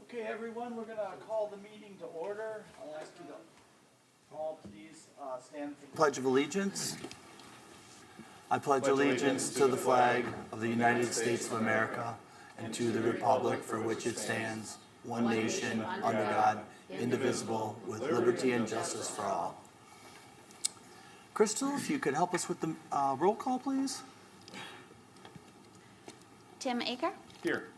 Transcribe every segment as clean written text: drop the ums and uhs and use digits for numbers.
Okay, everyone, we're going to call the meeting to order. I'll ask you to all please stand for the Pledge of Allegiance. I pledge allegiance to the flag of the United States of America and to the republic for which it stands, one nation, under God, indivisible, with liberty and justice for all. Crystal, if you could help us with the roll call, please. Tim Aker. Here.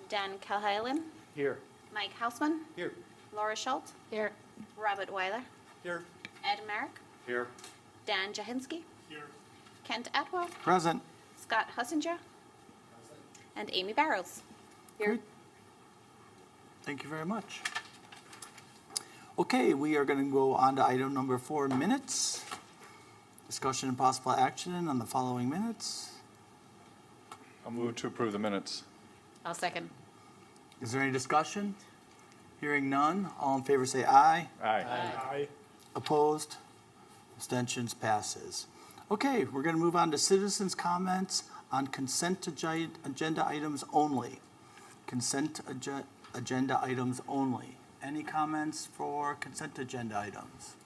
Dan Kilhalen. Here. Mike Hausman. Here. Laura Schultz. Here. Robert Weiler. Here. Ed Merrick. Here. Dan Jahinski. Here. Kent Atwell. Present. Scott Hussinger. And Amy Barrows. Here. Great. Thank you very much. Okay, we are going to go on to item number 4, minutes. Discussion and possible action on the following minutes. I'll move to approve the minutes. I'll second. Is there any discussion? Hearing none, all in favor say aye. Aye. Aye. Opposed? Abstentions? Passes. Okay, we're going to move on to citizens' comments on consent agenda items only. Consent agenda items only. Any comments for consent agenda items?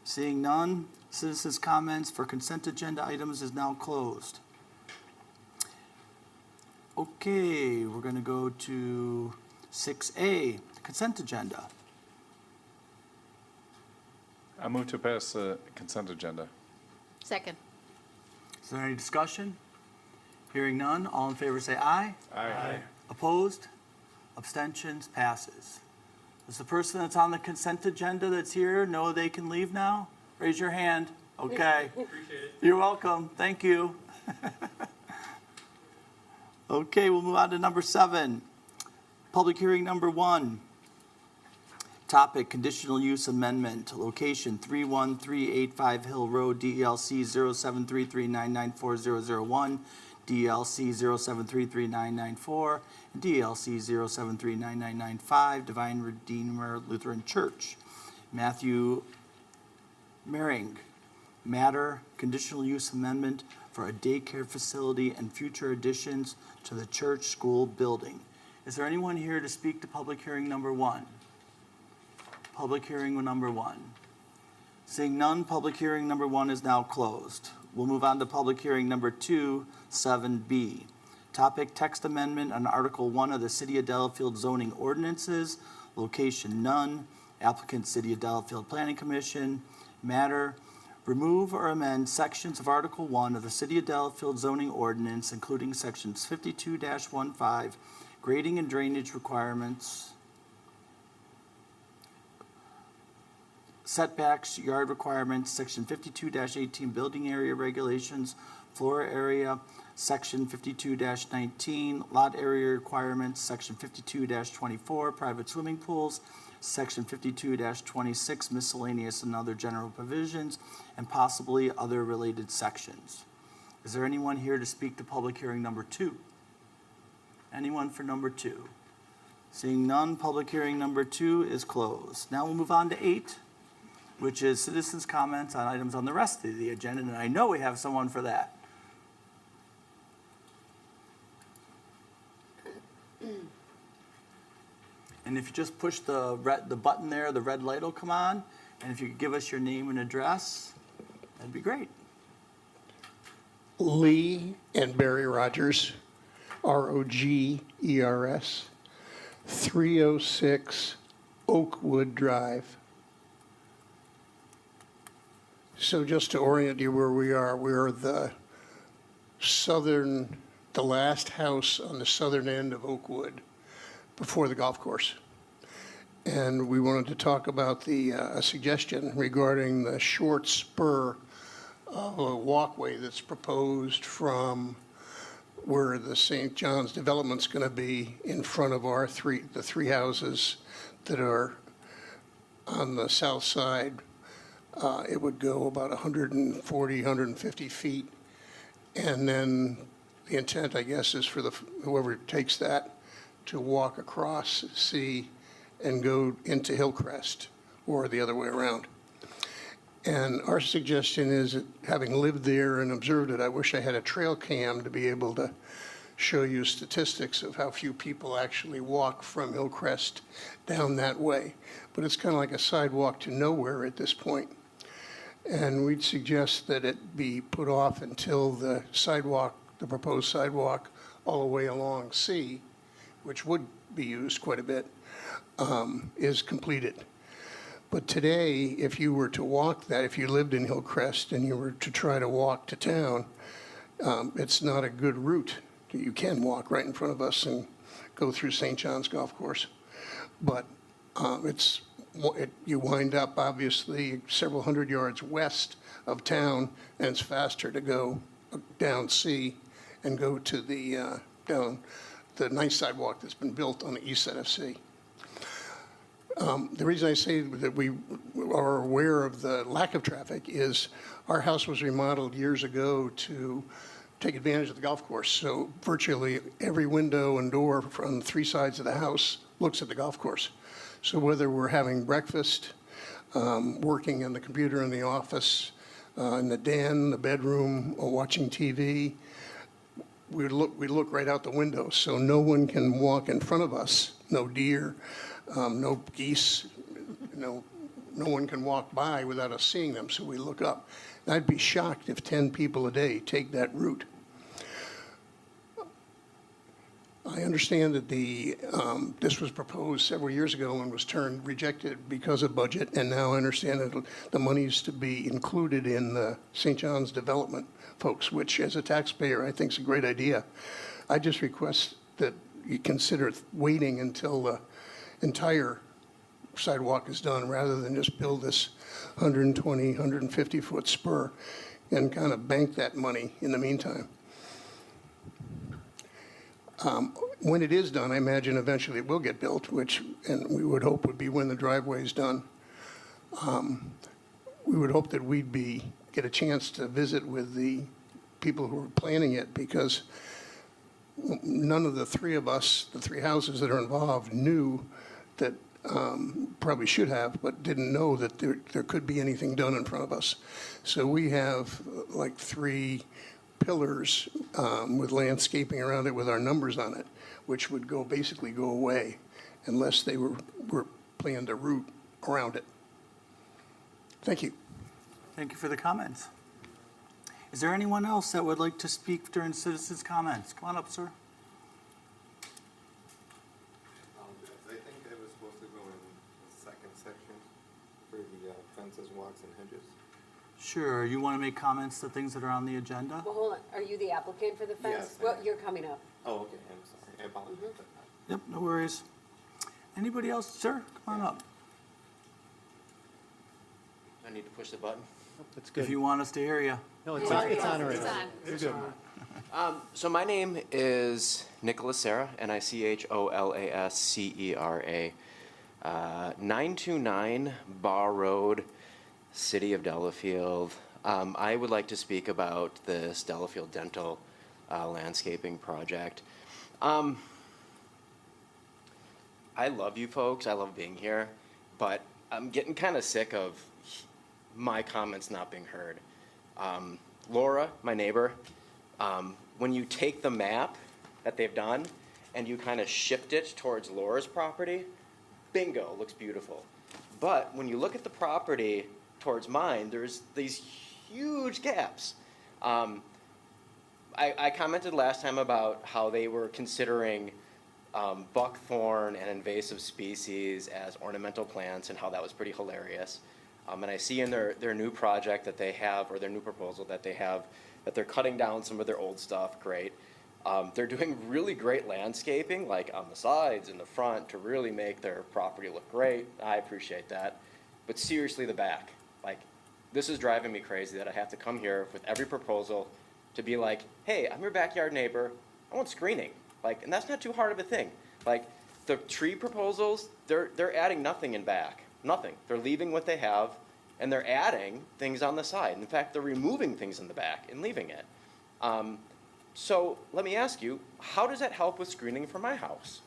Seeing none, citizens' comments for consent agenda items is now closed. Okay, we're going to go to 6A, consent agenda. I move to pass the consent agenda. Second. Is there any discussion? Hearing none, all in favor say aye. Aye. Opposed? Abstentions? Passes. Does the person that's on the consent agenda that's here know they can leave now? Raise your hand. Okay. Appreciate it. You're welcome. Thank you. Okay, we'll move on to number 7. Public hearing number 1. Topic, conditional use amendment. Location 31385 Hill Road, DLC 0733994001, DLC 07339994, and DLC 07399995, Divine Redeemer Lutheran Church. Matthew Mering. Matter, conditional use amendment for a daycare facility and future additions to the church school building. Is there anyone here to speak to public hearing number 1? Public hearing number 1. Seeing none, public hearing number 1 is now closed. We'll move on to public hearing number 2, 7B. Topic, text amendment on Article 1 of the City of Delafield zoning ordinances. Location none. Applicant City of Delafield Planning Commission. Matter, remove or amend sections of Article 1 of the City of Delafield zoning ordinance, including sections 52-15, grading and drainage requirements, setbacks, yard requirements, section 52-18, building area regulations, floor area, section 52-19, lot area requirements, section 52-24, private swimming pools, section 52-26, miscellaneous and other general provisions, and possibly other related sections. Is there anyone here to speak to public hearing number 2? Anyone for number 2? Seeing none, public hearing number 2 is closed. Now we'll move on to 8, which is citizens' comments on items on the rest of the agenda, and I know we have someone for that. And if you just push the button there, the red light will come on. And if you could give us your name and address, that'd be great. Lee and Barry Rogers, Rogers, 306 Oakwood Drive. So just to orient you where we're the last house on the southern end of Oakwood, before the golf course. And we wanted to talk about the suggestion regarding the short spur of a walkway that's proposed from where the St. John's development's going to be in front of the three houses that are on the south side. It would go about 140, 150 feet. And then the intent, I guess, is for whoever takes that to walk across, see, and go into Hillcrest, or the other way around. And our suggestion is, that having lived there and observed it, I wish I had a trail cam to be able to show you statistics of how few people actually walk from Hillcrest down that way. But it's kind of like a sidewalk to nowhere at this point. And we'd suggest that it be put off until the sidewalk, the proposed sidewalk, all the way along C, which would be used quite a bit, is completed. But today, if you were to walk that, if you lived in Hillcrest and you were to try to walk to town, it's not a good route. You can walk right in front of us and go through St. John's Golf Course. But you wind up, obviously, several hundred yards west of town, and it's faster to go down C and go to the down the nice sidewalk that's been built on the east side of C. The reason I say that we are aware of the lack of traffic is our house was remodeled years ago to take advantage of the golf course. So virtually every window and door from 3 sides of the house looks at the golf course. So whether we're having breakfast, working on the computer in the office, in the den, the bedroom, or watching TV, we look right out the window. So no one can walk in front of us, no deer, no geese, no one can walk by without us seeing them, so we look up. And I'd be shocked if 10 people a day take that route. I understand that this was proposed several years ago and was rejected because of budget, and now I understand that the money's to be included in the St. John's development folks, which as a taxpayer I think is a great idea. I just request that you consider waiting until the entire sidewalk is done rather than just build this 120, 150-foot spur and kind of bank that money in the meantime. When it is done, I imagine eventually it will get built, and we would hope would be when the driveway is done. We would hope that we'd get a chance to visit with the people who are planning it, because none of the 3 of us, the 3 houses that are involved, knew that, probably should have, but didn't know that there could be anything done in front of us. So we have like 3 pillars with landscaping around it with our numbers on it, which would basically go away unless they were planned a route around it. Thank you. Thank you for the comments. Is there anyone else that would like to speak during citizens' comments? Come on up, sir. I think I was supposed to go in the second section for the fences, walks, and hedges. Sure. You want to make comments to things that are on the agenda? Well, hold on. Are you the applicant for the fence? Yes, I Well, am. you're coming up. Oh, okay, I'm sorry, I apologize. Yep, no worries. Anybody else? Sir, come on up. I need to push the button. That's If good. you want us to hear you. No, it's on already. It's on. You're good. So my name is Nicholas Serra, Nicholascera, 929 Bar Road, City of Delafield. I would like to speak about this Delafield Dental landscaping project. I love you folks. I love being here, but I'm getting kind of sick of my comments not being heard. Laura, my neighbor, when you take the map that they've done and you kind of shift it towards Laura's property, bingo, looks beautiful. But when you look at the property towards mine, there's these huge gaps. I commented last time about how they were considering buckthorn and invasive species as ornamental plants and how that was pretty hilarious. And I see in their new project that they have, or their new proposal that they have, that they're cutting down some of their old stuff, great. They're doing really great landscaping, like on the sides and the front, to really make their property look great. I appreciate that. But seriously, the back, like, this is driving me crazy that I have to come here with every proposal to be like, hey, I'm your backyard neighbor, I want screening. Like, and that's not too hard of a thing. Like, the tree proposals, they're adding nothing in back. Nothing. They're leaving what they have, and they're adding things on the side. In fact, they're removing things in the back and leaving it. So let me ask you, how does that help with screening for my house?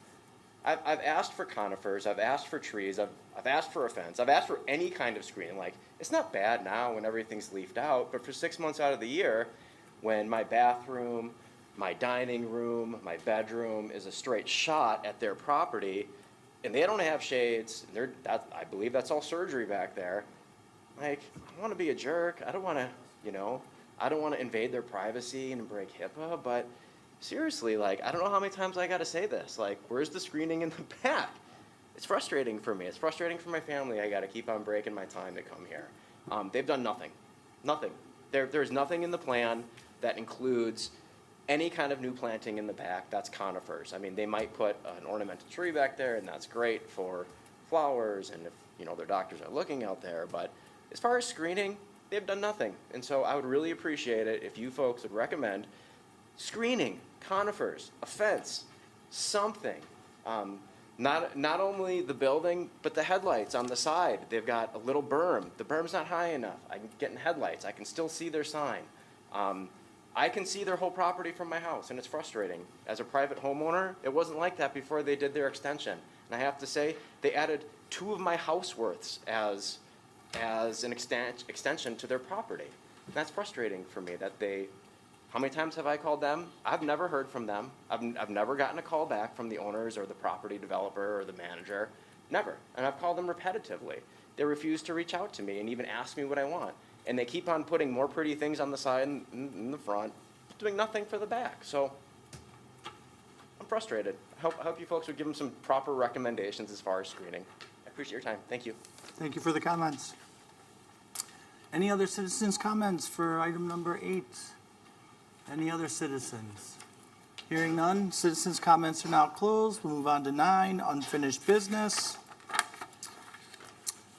I've asked for conifers, I've asked for trees, I've asked for a fence, I've asked for any kind of screening. Like, it's not bad now when everything's leafed out, but for 6 months out of the year, when my bathroom, my dining room, my bedroom is a straight shot at their property, and they don't have shades, and I believe that's all surgery back there. Like, I don't want to be a jerk. I don't want to, I don't want to invade their privacy and break HIPAA, but seriously, like, I don't know how many times I got to say this. Like, where's the screening in the back? It's frustrating for me. It's frustrating for my family. I got to keep on breaking my time to come here. They've done nothing. Nothing. There's nothing in the plan that includes any kind of new planting in the back that's conifers. I mean, they might put an ornamental tree back there, and that's great for flowers and if, their doctors are looking out there. But as far as screening, they've done nothing. And so I would really appreciate it if you folks would recommend screening, conifers, a fence, something. Not only the building, but the headlights on the side. They've got a little berm. The berm's not high enough. I can get in headlights. I can still see their sign. I can see their whole property from my house, and it's frustrating. As a private homeowner, it wasn't like that before they did their extension. And I have to say, they added 2 of my house worths as an extension to their property. And that's frustrating for me that how many times have I called them? I've never heard from them. I've never gotten a call back from the owners or the property developer or the manager. Never. And I've called them repetitively. They refuse to reach out to me and even ask me what I want. And they keep on putting more pretty things on the side and in the front, doing nothing for the back. So I'm frustrated. I hope you folks would give them some proper recommendations as far as screening. I appreciate your time. Thank you. Thank you for the comments. Any other citizens' comments for item number 8? Any other citizens? Hearing none, citizens' comments are now closed. We'll move on to 9, unfinished business.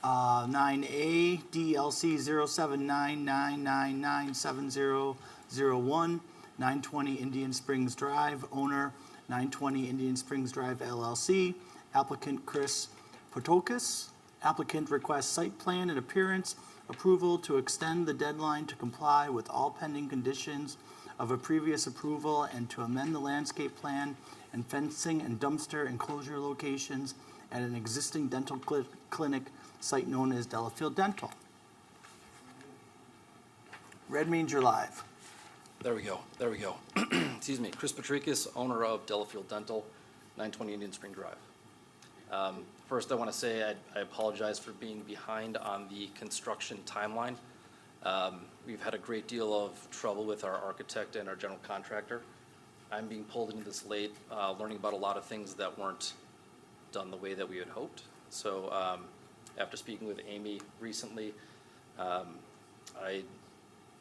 9A, DLC 0799997001, 920 Indian Springs Drive, owner 920 Indian Springs Drive LLC, applicant Chris Potokis. Applicant requests site plan and appearance approval to extend the deadline to comply with all pending conditions of a previous approval and to amend the landscape plan and fencing and dumpster enclosure locations at an existing dental clinic site known as Delafield Dental. Red means you're live. There we go. Excuse me. Chris Patrikis, owner of Delafield Dental, 920 Indian Spring Drive. First, I want to say I apologize for being behind on the construction timeline. We've had a great deal of trouble with our architect and our general contractor. I'm being pulled into this late, learning about a lot of things that weren't done the way that we had hoped. So after speaking with Amy recently, I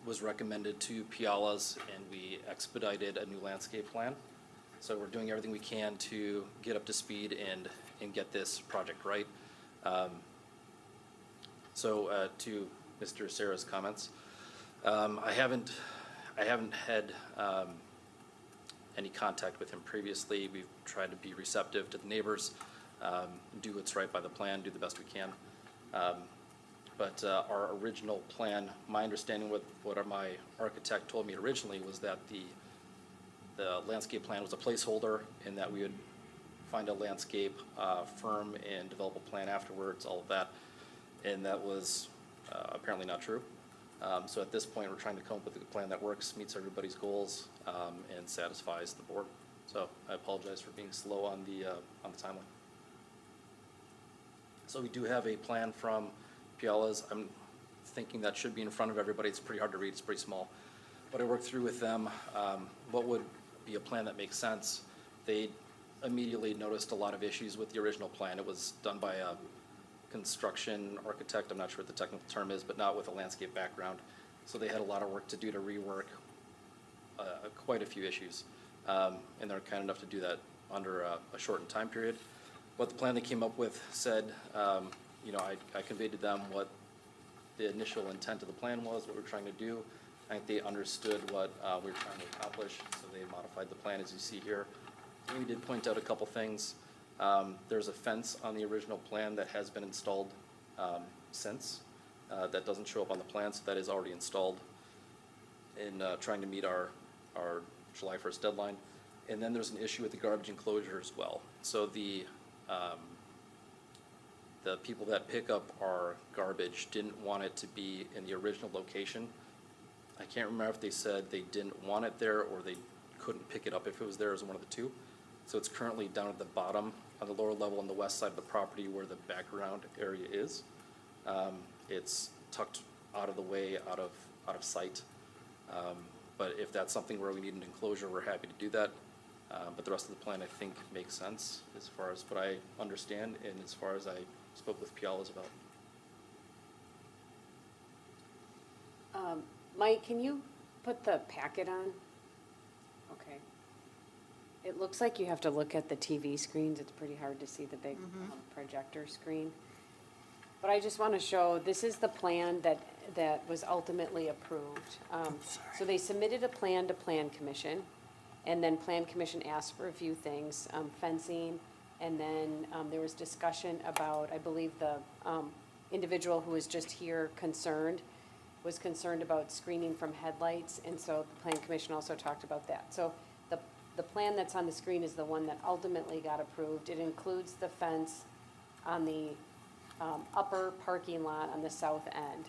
was recommended to Piala's and we expedited a new landscape plan. So we're doing everything we can to get up to speed and get this project right. To Mr. Sarah's comments, I haven't had any contact with him previously. We've tried to be receptive to the neighbors, do what's right by the plan, do the best we can. But our original plan, my understanding what my architect told me originally was that the landscape plan was a placeholder and that we would find a landscape firm and develop a plan afterwards, all of that. And that was apparently not true. So at this point, we're trying to come up with a plan that works, meets everybody's goals, and satisfies the board. So I apologize for being slow on the timeline. So we do have a plan from Piala's. I'm thinking that should be in front of everybody. It's pretty hard to read. It's pretty small. But I worked through with them what would be a plan that makes sense. They immediately noticed a lot of issues with the original plan. It was done by a construction architect. I'm not sure what the technical term is, but not with a landscape background. So they had a lot of work to do to rework quite a few issues. And they're kind enough to do that under a shortened time period. What the plan they came up with said, I conveyed to them what the initial intent of the plan was, what we're trying to do. I think they understood what we were trying to accomplish, so they modified the plan as you see here. We did point out a couple things. There's a fence on the original plan that has been installed since. That doesn't show up on the plan, so that is already installed in trying to meet our July 1st deadline. And then there's an issue with the garbage enclosure as well. So the the people that pick up our garbage didn't want it to be in the original location. I can't remember if they said they didn't want it there or they couldn't pick it up if it was there, as one of the two. So it's currently down at the bottom, on the lower level on the west side of the property where the background area is. It's tucked out of the way, out of sight. But if that's something where we need an enclosure, we're happy to do that. But the rest of the plan, I think, makes sense as far as what I understand and as far as I spoke with Pialas about. Mike, can you put the packet on? Okay. It looks like you have to look at the TV screens. It's pretty hard to see the big projector screen. But I just want to show, this is the plan that was ultimately approved. So they submitted a plan to Plan Commission, and then Plan Commission asked for a few things, fencing, and then there was discussion about, I believe the individual who was just here was concerned about screening from headlights, and so the Plan Commission also talked about that. So the plan that's on the screen is the one that ultimately got approved. It includes the fence on the upper parking lot on the south end.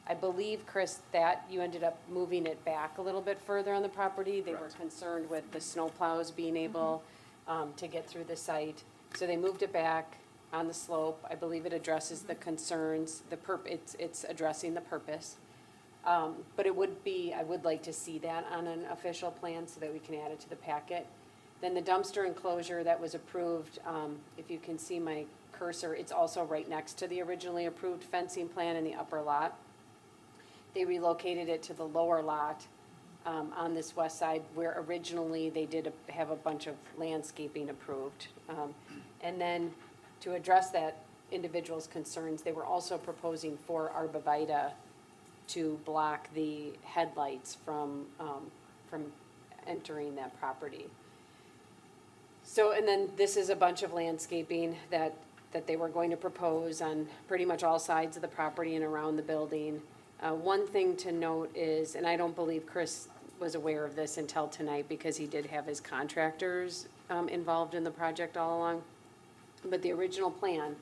I believe, Chris, that you ended up moving it back a little bit further on the property. They were concerned with the snowplows being able to get through the site. So they moved it back on the slope. I believe it addresses the concerns, it's addressing the purpose. But it would be, I would like to see that on an official plan so that we can add it to the packet. Then the dumpster enclosure that was approved, if you can see my cursor, it's also right next to the originally approved fencing plan in the upper lot. They relocated it to the lower lot on this west side where originally they did have a bunch of landscaping approved. And then to address that individual's concerns, they were also proposing 4 arborvitae to block the headlights from entering that property. So, and then this is a bunch of landscaping that they were going to propose on pretty much all sides of the property and around the building. One thing to note is, and I don't believe Chris was aware of this until tonight because he did have his contractors involved in the project all along, but the original plan,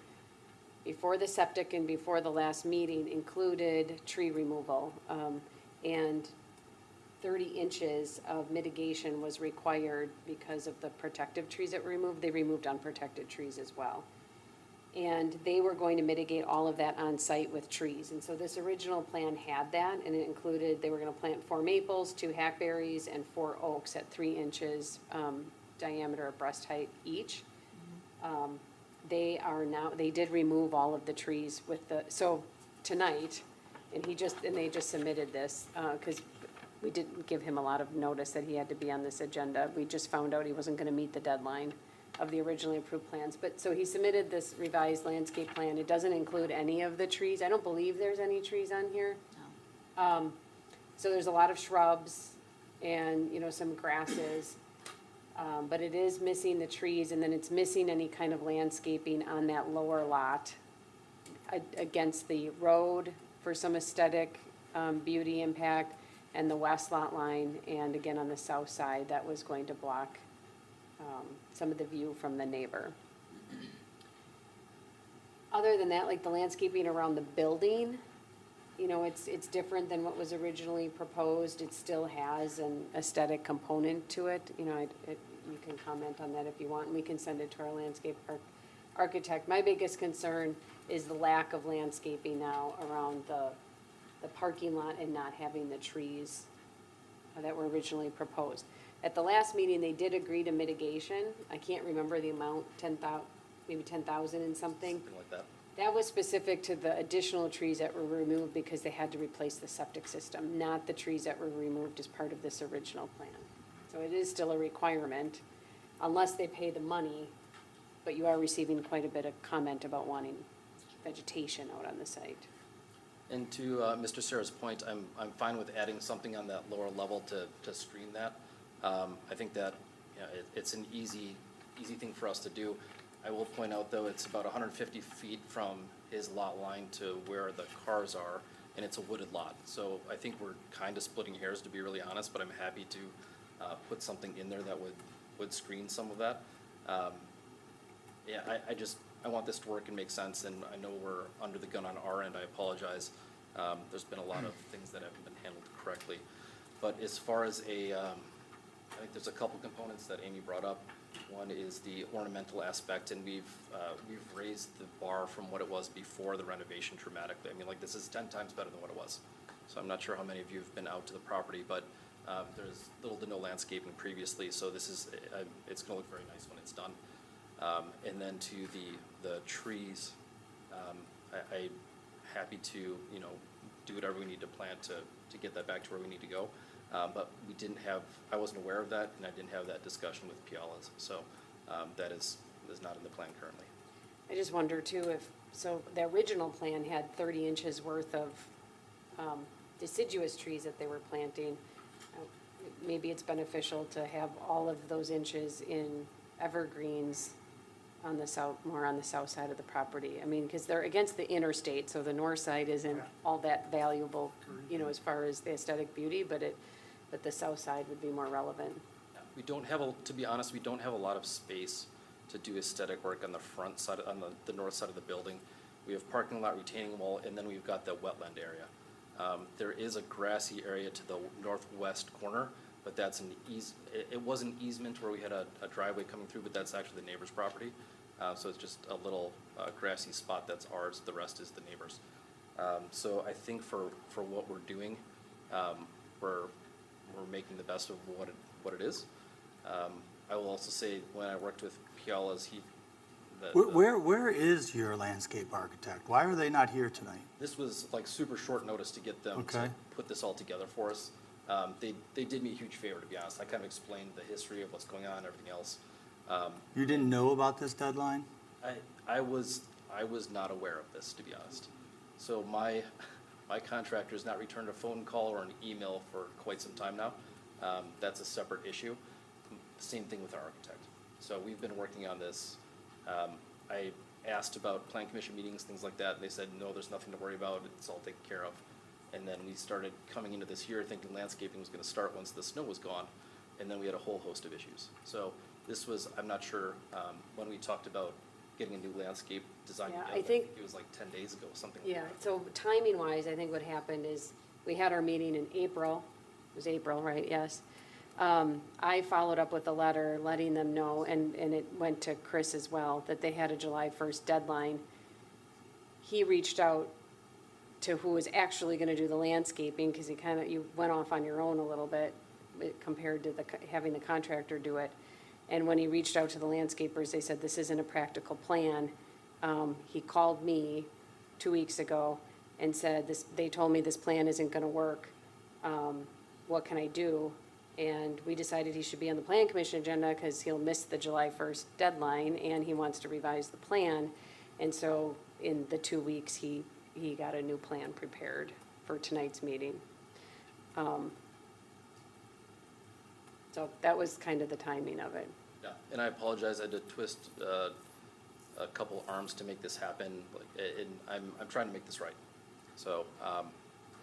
before the septic and before the last meeting, included tree removal, and 30 inches of mitigation was required because of the protective trees that were removed. They removed unprotected trees as well. And they were going to mitigate all of that on site with trees. And so this original plan had that, and it included, they were gonna plant 4 maples, 2 hackberries, and 4 oaks at 3 inches diameter of breast height each. They did remove all of the trees with so tonight, and they just submitted this, cause we didn't give him a lot of notice that he had to be on this agenda. We just found out he wasn't gonna meet the deadline of the originally approved plans. But, so he submitted this revised landscape plan. It doesn't include any of the trees. I don't believe there's any trees on here. So there's a lot of shrubs and, some grasses. But it is missing the trees, and then it's missing any kind of landscaping on that lower lot against the road for some aesthetic beauty impact, and the west lot line, and again on the south side, that was going to block some of the view from the neighbor. Other than that, like the landscaping around the building, it's different than what was originally proposed. It still has an aesthetic component to it. You can comment on that if you want, and we can send it to our landscape architect. My biggest concern is the lack of landscaping now around the parking lot and not having the trees that were originally proposed. At the last meeting, they did agree to mitigation. I can't remember the amount, maybe 10,000 and something. Something like that. That was specific to the additional trees that were removed because they had to replace the septic system, not the trees that were removed as part of this original plan. So it is still a requirement, unless they pay the money, but you are receiving quite a bit of comment about wanting vegetation out on the site. And to Mr. Serra's point, I'm fine with adding something on that lower level to screen that. I think that it's an easy thing for us to do. I will point out, though, it's about 150 feet from his lot line to where the cars are, and it's a wooded lot. So I think we're kind of splitting hairs, to be really honest, but I'm happy to put something in there that would screen some of that. yeah, I want this to work and make sense, and I know we're under the gun on our end, I apologize. There's been a lot of things that haven't been handled correctly. But as far as I think there's a couple components that Amy brought up. One is the ornamental aspect, and we've raised the bar from what it was before the renovation dramatically. I mean, like, this is 10 times better than what it was. So I'm not sure how many of you have been out to the property, but there's little to no landscaping previously, so this is, it's gonna look very nice when it's done. And then to the trees, I'm happy to, you know, do whatever we need to plant to get that back to where we need to go. But we didn't have, I wasn't aware of that, and I didn't have that discussion with Pialas, so that is not in the plan currently. I just wonder too if, so the original plan had 30 inches worth of deciduous trees that they were planting. Maybe it's beneficial to have all of those inches in evergreens on the south, more on the south side of the property. I mean, because they're against the interstate, so the north side isn't all that valuable, you know, as far as the aesthetic beauty, but the south side would be more relevant. We don't have, to be honest, we don't have a lot of space to do aesthetic work on the front side, on the north side of the building. We have parking lot, retaining wall, and then we've got the wetland area. There is a grassy area to the northwest corner, but that's it was an easement where we had a driveway coming through, but that's actually the neighbor's property. So it's just a little grassy spot that's ours, the rest is the neighbor's. So I think for what we're doing, we're making the best of what it is. I will also say, when I worked with Pialas, Where is your landscape architect? Why are they not here tonight? this was like super short notice to get them Okay. to put this all together for us. They did me a huge favor, to be honest. I kind of explained the history of what's going on and everything else. You didn't know about this deadline? I was not aware of this, to be honest. So my contractor has not returned a phone call or an email for quite some time now. That's a separate issue. Same thing with our architect. So we've been working on this. I asked about plan commission meetings, things like that, and they said, no, there's nothing to worry about, it's all taken care of. And then we started coming into this year thinking landscaping was gonna start once the snow was gone, and then we had a whole host of issues. So this was, I'm not sure, when we talked about getting a new landscape design Yeah, together, I think- it was like 10 days ago, something like Yeah, that. so timing wise, I think what happened is, we had our meeting in April, it was April, right, yes. I followed up with a letter letting them know, and it went to Chris as well, that they had a July 1st deadline. He reached out to who was actually gonna do the landscaping, because you went off on your own a little bit compared to having the contractor do it. And when he reached out to the landscapers, they said, this isn't a practical plan. He called me 2 weeks ago and said, they told me this plan isn't gonna work. What can I do? And we decided he should be on the plan commission agenda because he'll miss the July 1st deadline and he wants to revise the plan. And so in the 2 weeks, he got a new plan prepared for tonight's meeting. So that was kind of the timing of it. Yeah, and I apologize, I had to twist a couple arms to make this happen, and I'm trying to make this right. So,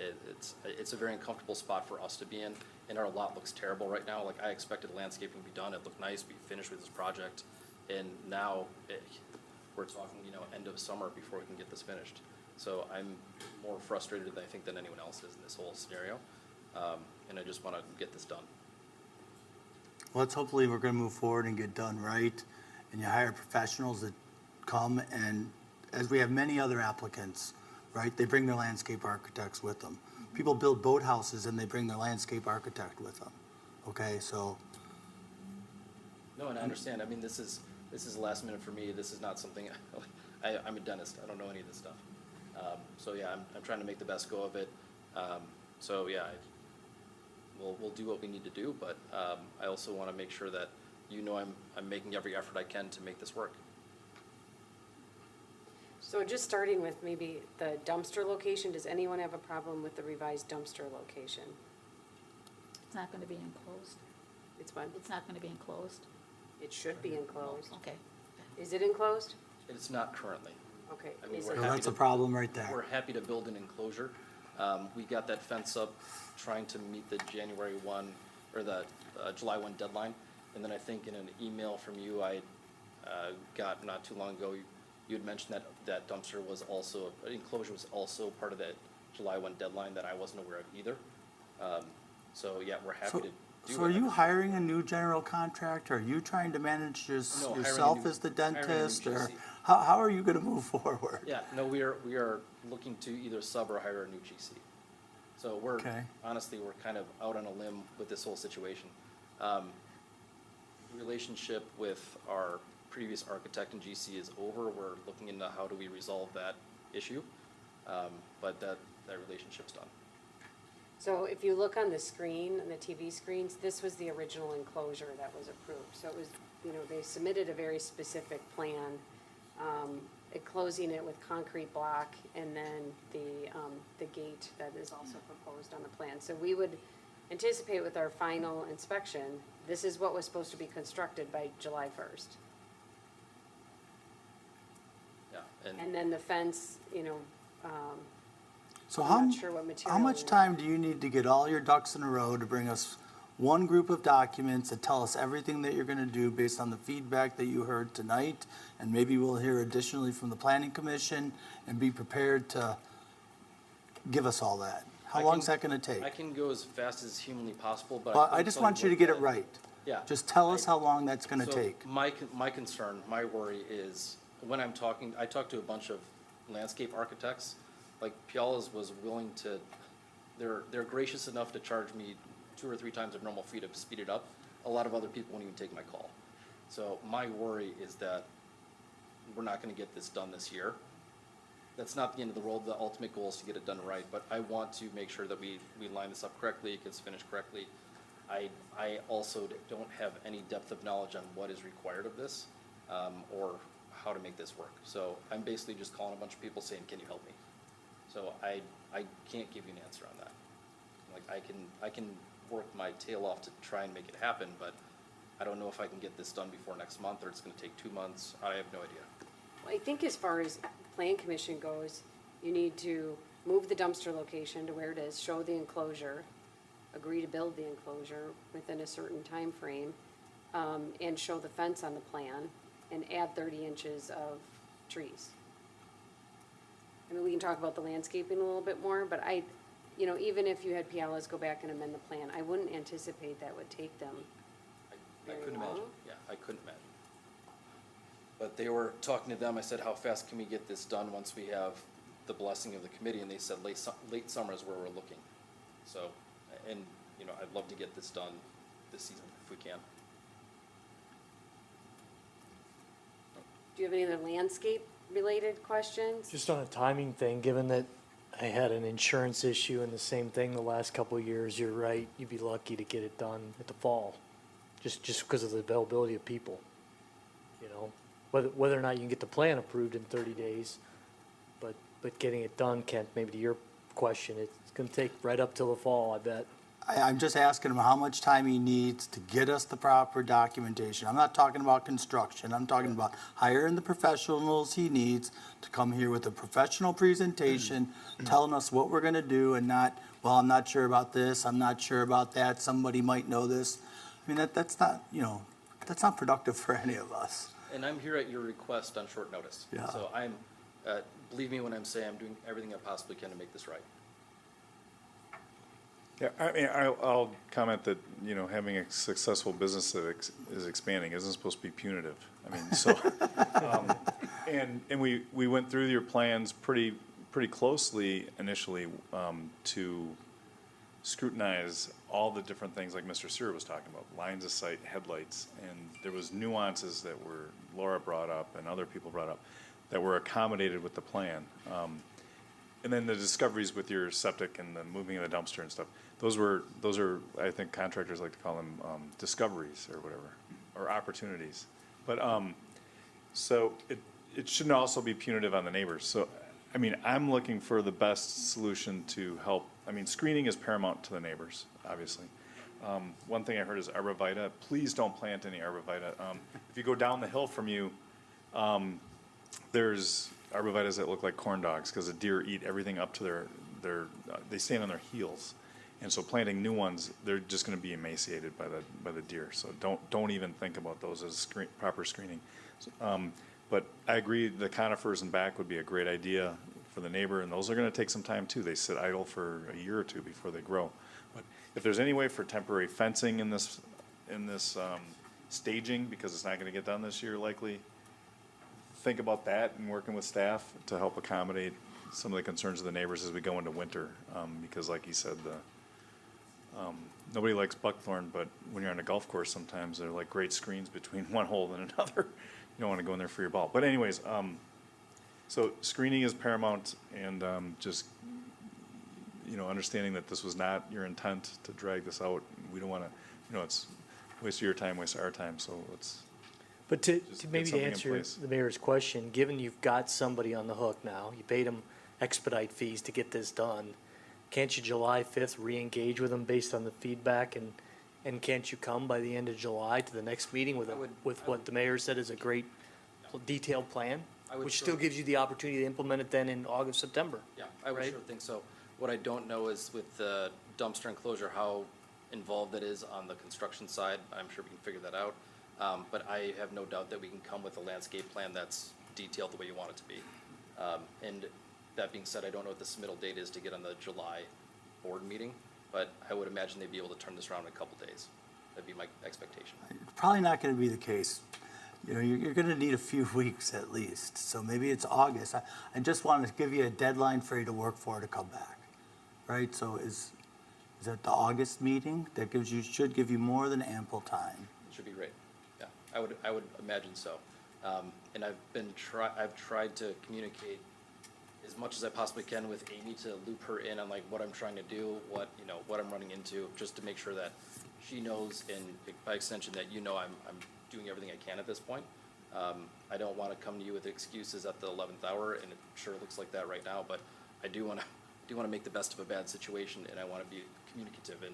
it's a very uncomfortable spot for us to be in, and our lot looks terrible right now. Like, I expected landscaping to be done, it looked nice, we finished with this project, and now we're talking, end of summer before we can get this finished. So I'm more frustrated, I think, than anyone else is in this whole scenario, and I just want to get this done. Let's hopefully we're gonna move forward and get done right, and you hire professionals that come and, as we have many other applicants, right, they bring their landscape architects with them. People build boathouses and they bring their landscape architect with them, okay, so. No, and I understand. I mean, this is last minute for me. This is not something, I'm a dentist. I don't know any of this stuff. So yeah, I'm trying to make the best go of it. So yeah, we'll do what we need to do, but I also want to make sure that I'm making every effort I can to make this work. So just starting with maybe the dumpster location, does anyone have a problem with the revised dumpster location? It's not gonna be enclosed. It's what? It's not gonna be enclosed. It should be enclosed. Okay. Is it enclosed? It's not currently. Okay. I mean, Is we're it- So happy that's a to- problem right We're there. happy to build an enclosure. We got that fence up, trying to meet the January 1, or the July 1 deadline. And then I think in an email from you, I got not too long ago. You had mentioned that that dumpster was also, enclosure was also part of that July 1 deadline that I wasn't aware of either. So, yeah, we're happy So, to do so are you whatever. hiring a new general contractor? Are you trying to manage No, hiring a yourself new- as the hiring a new dentist? Or GC. how are you gonna move forward? Yeah, no, we are looking to either sub or hire a new GC. So we're, Okay. honestly, we're kind of out on a limb with this whole situation. Relationship with our previous architect and GC is over. We're looking into how do we resolve that issue. But that relationship's done. So if you look on the screen, on the TV screens, this was the original enclosure that was approved. So it was, they submitted a very specific plan, enclosing it with concrete block and then the gate that is also proposed on the plan. So we would anticipate with our final inspection, this is what was supposed to be constructed by July 1st. Yeah, And then the fence, So I'm not sure what material. how much we're- time do you need to get all your ducks in a row to bring us one group of documents that tell us everything that you're gonna do based on the feedback that you heard tonight? And maybe we'll hear additionally from the planning commission and be prepared to give us all that. How I long is can- that gonna take? I can go as fast as humanly possible, but. Well, I couldn't just tell want you to what get it the- right. Yeah. Just tell us I- how long that's gonna So take. my concern, my worry is when I talked to a bunch of landscape architects, like Piala's was willing to, they're gracious enough to charge me 2 or 3 times their normal fee to speed it up. A lot of other people won't even take my call. So my worry is that we're not gonna get this done this year. That's not the end of the world. The ultimate goal is to get it done right, but I want to make sure that we line this up correctly, it gets finished correctly. I also don't have any depth of knowledge on what is required of this, or how to make this work. So I'm basically just calling a bunch of people saying, can you help me? So I can't give you an answer on that. Like, I can work my tail off to try and make it happen, but I don't know if I can get this done before next month, or it's gonna take 2 months. I have no idea. I think as far as plan commission goes, you need to move the dumpster location to where it is, show the enclosure, agree to build the enclosure within a certain time frame, and show the fence on the plan, and add 30 inches of trees. I mean, we can talk about the landscaping a little bit more, but even if you had Piala's go back and amend the plan, I wouldn't anticipate that would take them. I Very couldn't well. imagine, yeah, I couldn't imagine. But they were talking to them, I said, how fast can we get this done once we have the blessing of the committee, and they said late summer is where we're looking. So, and, I'd love to get this done this season if we can. Do you have any other landscape-related questions? Just on a timing thing, given that I had an insurance issue and the same thing the last couple of years, you're right, you'd be lucky to get it done at the fall, just because of the availability of people. Whether or not you can get the plan approved in 30 days, but getting it done, Kent, maybe to your question, it's gonna take right up till the fall, I bet. I'm just asking him how much time he needs to get us the proper documentation. I'm not talking about construction. I'm talking about hiring the professionals he needs to come here with a professional presentation, telling us what we're gonna do and not, well, I'm not sure about this, I'm not sure about that, somebody might know this. I mean, that's not productive for any of us. And I'm here at your request on short notice. Yeah. So believe me when I'm saying I'm doing everything I possibly can to make this right. Yeah, I mean, I'll comment that, having a successful business that is expanding isn't supposed to be punitive. I mean, so, and we went through your plans pretty closely initially, to scrutinize all the different things like Mr. Sear was talking about, lines of sight, headlights, and there was nuances that Laura brought up and other people brought up that were accommodated with the plan. And then the discoveries with your septic and the moving of the dumpster and stuff, those are, I think contractors like to call them, discoveries or whatever, or opportunities. But, so it shouldn't also be punitive on the neighbors. So, I mean, I'm looking for the best solution to help. I mean, screening is paramount to the neighbors, obviously. One thing I heard is arborvitae. Please don't plant any arborvitae. If you go down the hill from you, there's arborvitaes that look like corn dogs because the deer eat everything up to they stand on their heels. And so planting new ones, they're just gonna be emaciated by the deer. So don't even think about those as proper screening. But I agree, the conifers in back would be a great idea for the neighbor, and those are gonna take some time too. They sit idle for a year or two before they grow. But if there's any way for temporary fencing in this staging, because it's not gonna get done this year likely, think about that and working with staff to help accommodate some of the concerns of the neighbors as we go into winter. Because like he said, nobody likes buckthorn, but when you're on a golf course, sometimes they're like great screens between one hole and another. You don't want to go in there for your ball. But anyways, so screening is paramount, and just, understanding that this was not your intent to drag this out. We don't want to, it's waste your time, waste our time, so let's. But to Just get maybe to something in answer place. the mayor's question, given you've got somebody on the hook now, you paid them expedite fees to get this done, can't you July 5th re-engage with them based on the feedback, and can't you come by the end of July to the next meeting with what the mayor said is a great detailed plan? I would Which sure- still gives you the opportunity to implement it then in August, September. Yeah, I would Right? sure think so. What I don't know is with the dumpster enclosure, how involved it is on the construction side. I'm sure we can figure that out. But I have no doubt that we can come with a landscape plan that's detailed the way you want it to be. And that being said, I don't know what the submittal date is to get on the July board meeting, but I would imagine they'd be able to turn this around in a couple days. That'd be my expectation. It's probably not going to be the case. You're going to need a few weeks at least. So maybe it's August. I just wanted to give you a deadline for you to work for to come back, right? So is that the August meeting? That should give you more than ample time. It should be great. Yeah, I would imagine so. And I've tried to communicate as much as I possibly can with Amy to loop her in on like what I'm trying to do, what I'm running into, just to make sure that she knows, and by extension that I'm doing everything I can at this point. I don't want to come to you with excuses at the 11th hour, and it sure looks like that right now, but I do want to make the best of a bad situation, and I want to be communicative in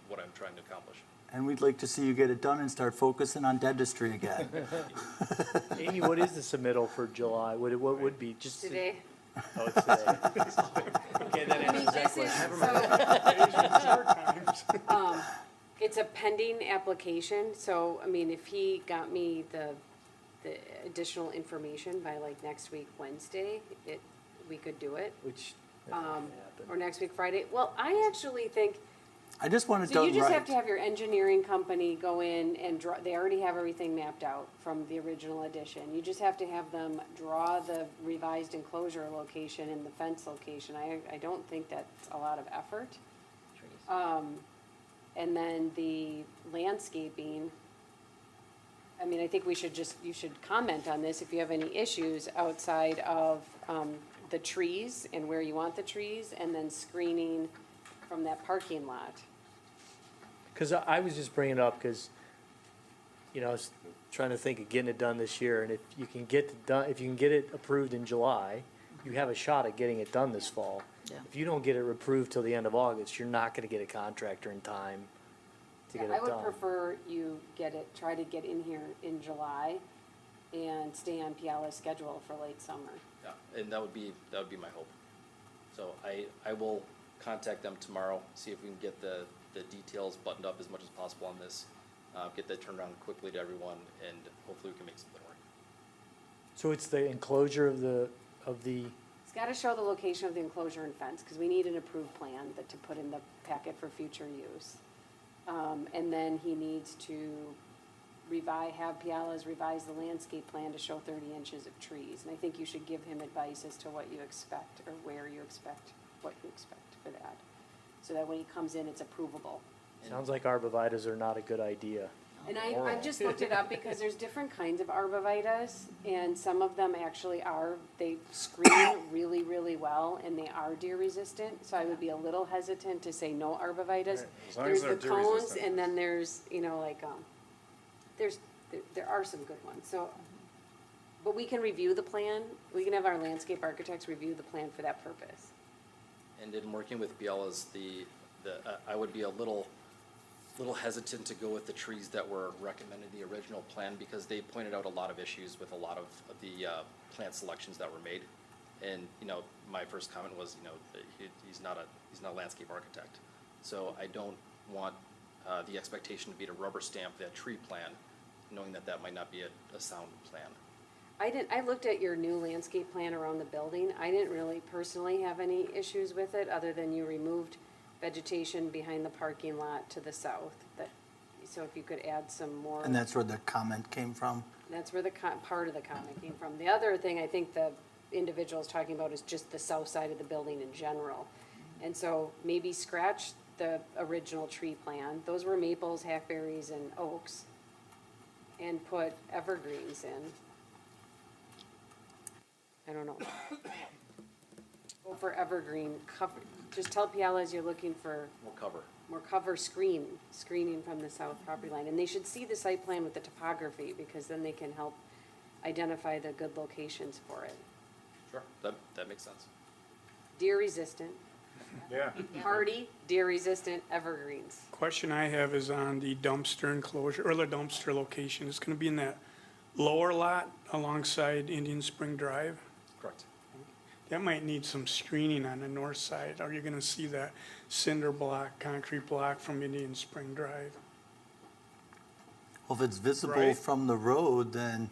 what I'm trying to accomplish. And we'd like to see you get it done and start focusing on dentistry again. Amy, what is the submittal for July? What would be just? Today. Oh, it's today. Okay, that I mean, answers that this is, question. it's a pending application, so, I mean, if he got me the additional information by like next week, Wednesday, we could do it. Which, Or next week, Friday. Well, I actually think, I just want it so done you just have right. to have your engineering company go in and draw, they already have everything mapped out from the original edition. You just have to have them draw the revised enclosure location and the fence location. I don't think that's a lot of effort. And then the landscaping, I mean, I think you should comment on this if you have any issues outside of, the trees and where you want the trees, and then screening from that parking lot. Because I was just bringing it up because, I was trying to think of getting it done this year, and if you can get it approved in July, you have a shot at getting it done this fall. Yeah. If you don't get it approved till the end of August, you're not gonna get a contractor in time to get I it would done. prefer you try to get in here in July and stay on Piala's schedule for late summer. Yeah, and that would be my hope. So I will contact them tomorrow, see if we can get the details buttoned up as much as possible on this, get that turned around quickly to everyone, and hopefully we can make something work. So it's the enclosure of the, It's gotta show the location of the enclosure and fence, because we need an approved plan to put in the packet for future use. And then he needs to have Piala's revise the landscape plan to show 30 inches of trees. And I think you should give him advice as to what you expect, or what you expect for that. So that when he comes in, it's approvable. sounds like arborvitaes are not a good idea. And I just looked it up because there's different kinds of arborvitaes, and some of them actually they screen really, really well, and they are deer resistant, so I would be a little hesitant to say no arborvitaes. As long as There's they're the deer cones, resistant. and then there's, there are some good ones, so, but we can review the plan, we can have our landscape architects review the plan for that purpose. And in working with Biela's, I would be a little hesitant to go with the trees that were recommended in the original plan, because they pointed out a lot of issues with a lot of the plant selections that were made. And, my first comment was, he's not a landscape architect. So I don't want the expectation to be to rubber stamp that tree plan, knowing that that might not be a sound plan. I looked at your new landscape plan around the building. I didn't really personally have any issues with it, other than you removed vegetation behind the parking lot to the south. So if you could add some more. And that's where the comment came from? That's where the part of the comment came from. The other thing I think the individual is talking about is just the south side of the building in general. And so maybe scratch the original tree plan. Those were maples, hackberries, and oaks. And put evergreens in. I don't know. Go for evergreen cover. Just tell Pialas you're looking for More cover. screening from the south property line. And they should see the site plan with the topography, because then they can help identify the good locations for it. Sure, that makes sense. Deer resistant, Yeah. hardy, deer resistant evergreens. Question I have is on the dumpster enclosure, or the dumpster location. It's gonna be in that lower lot alongside Indian Spring Drive. Correct. That might need some screening on the north side. Are you gonna see that cinder block, concrete block from Indian Spring Drive? Well, if it's visible Right. from the road, then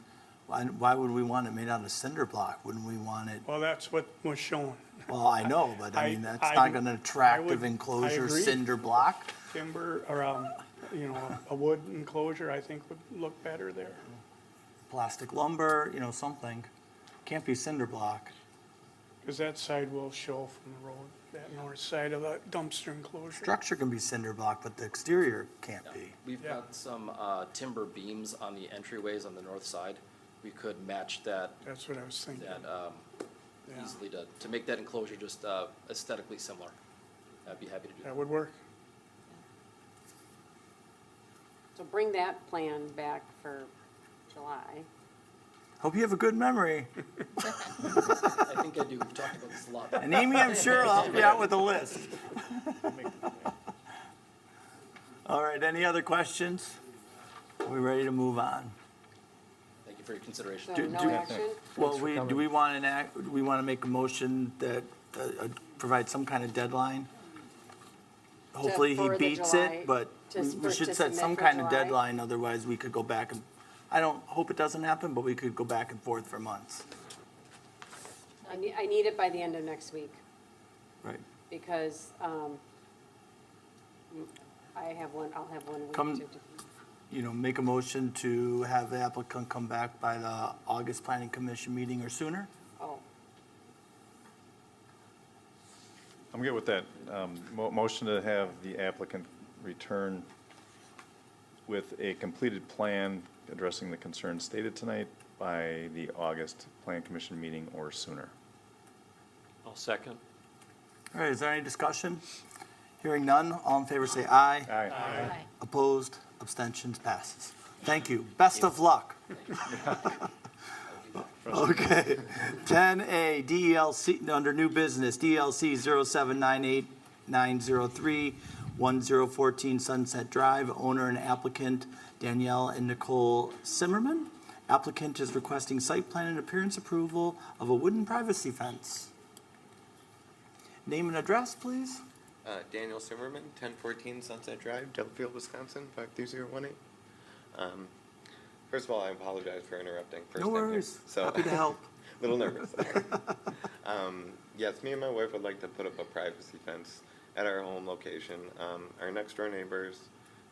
why would we want it made out of cinder block? Wouldn't we want it, Well, that's what was shown. well, I know, but I I- mean, that's I- not gonna I attractive would- I enclosure, agree. cinder block. Timber, or, a wood enclosure, I think would look better there. Plastic lumber, something. Can't be cinder block. Because that side will show from the road, that north side of the dumpster enclosure. Structure can be cinder block, but the exterior can't be. We've Yeah. got some timber beams on the entryways on the north side. We could match that That's what I was thinking. Yeah. easily to make that enclosure just aesthetically similar. I'd be happy to do that. That would work. So bring that plan back for July. Hope you have a good memory. I think I do. We've talked about this a lot. And Amy, I'm sure will help you out with a list. All right, any other questions? Are we ready to move on? Thank you for your consideration. So no action? Well, do we want to make a motion that provide some kind of deadline? Hopefully he for the beats July- it, but to- we should to set submit some for kind of July? deadline, otherwise we could go back and, I don't hope it doesn't happen, but we could go back and forth for months. I need it by the end of next week, Right. because, I'll have one Come- week to. Make a motion to have the applicant come back by the August Planning Commission meeting or sooner? Oh, I'm good with that. Motion to have the applicant return with a completed plan addressing the concerns stated tonight by the August Plan Commission meeting or sooner. I'll second. All right, is there any discussion? Hearing none, all in favor say aye. Aye. Opposed, abstentions, passes. Thank you. Best of luck. Okay. 10A, DLC, under new business, DLC 0798903, 1014 Sunset Drive, owner and applicant Danielle and Nicole Simmerman. Applicant is requesting site plan and appearance approval of a wooden privacy fence. Name and address, please. Daniel Zimmerman, 1014 Sunset Drive, Delafield, Wisconsin, 53018. First of all, I apologize for interrupting. First No time here. worries. So, Happy to help. little nervous. Yes, me and my wife would like to put up a privacy fence at our home location. Our next door neighbors,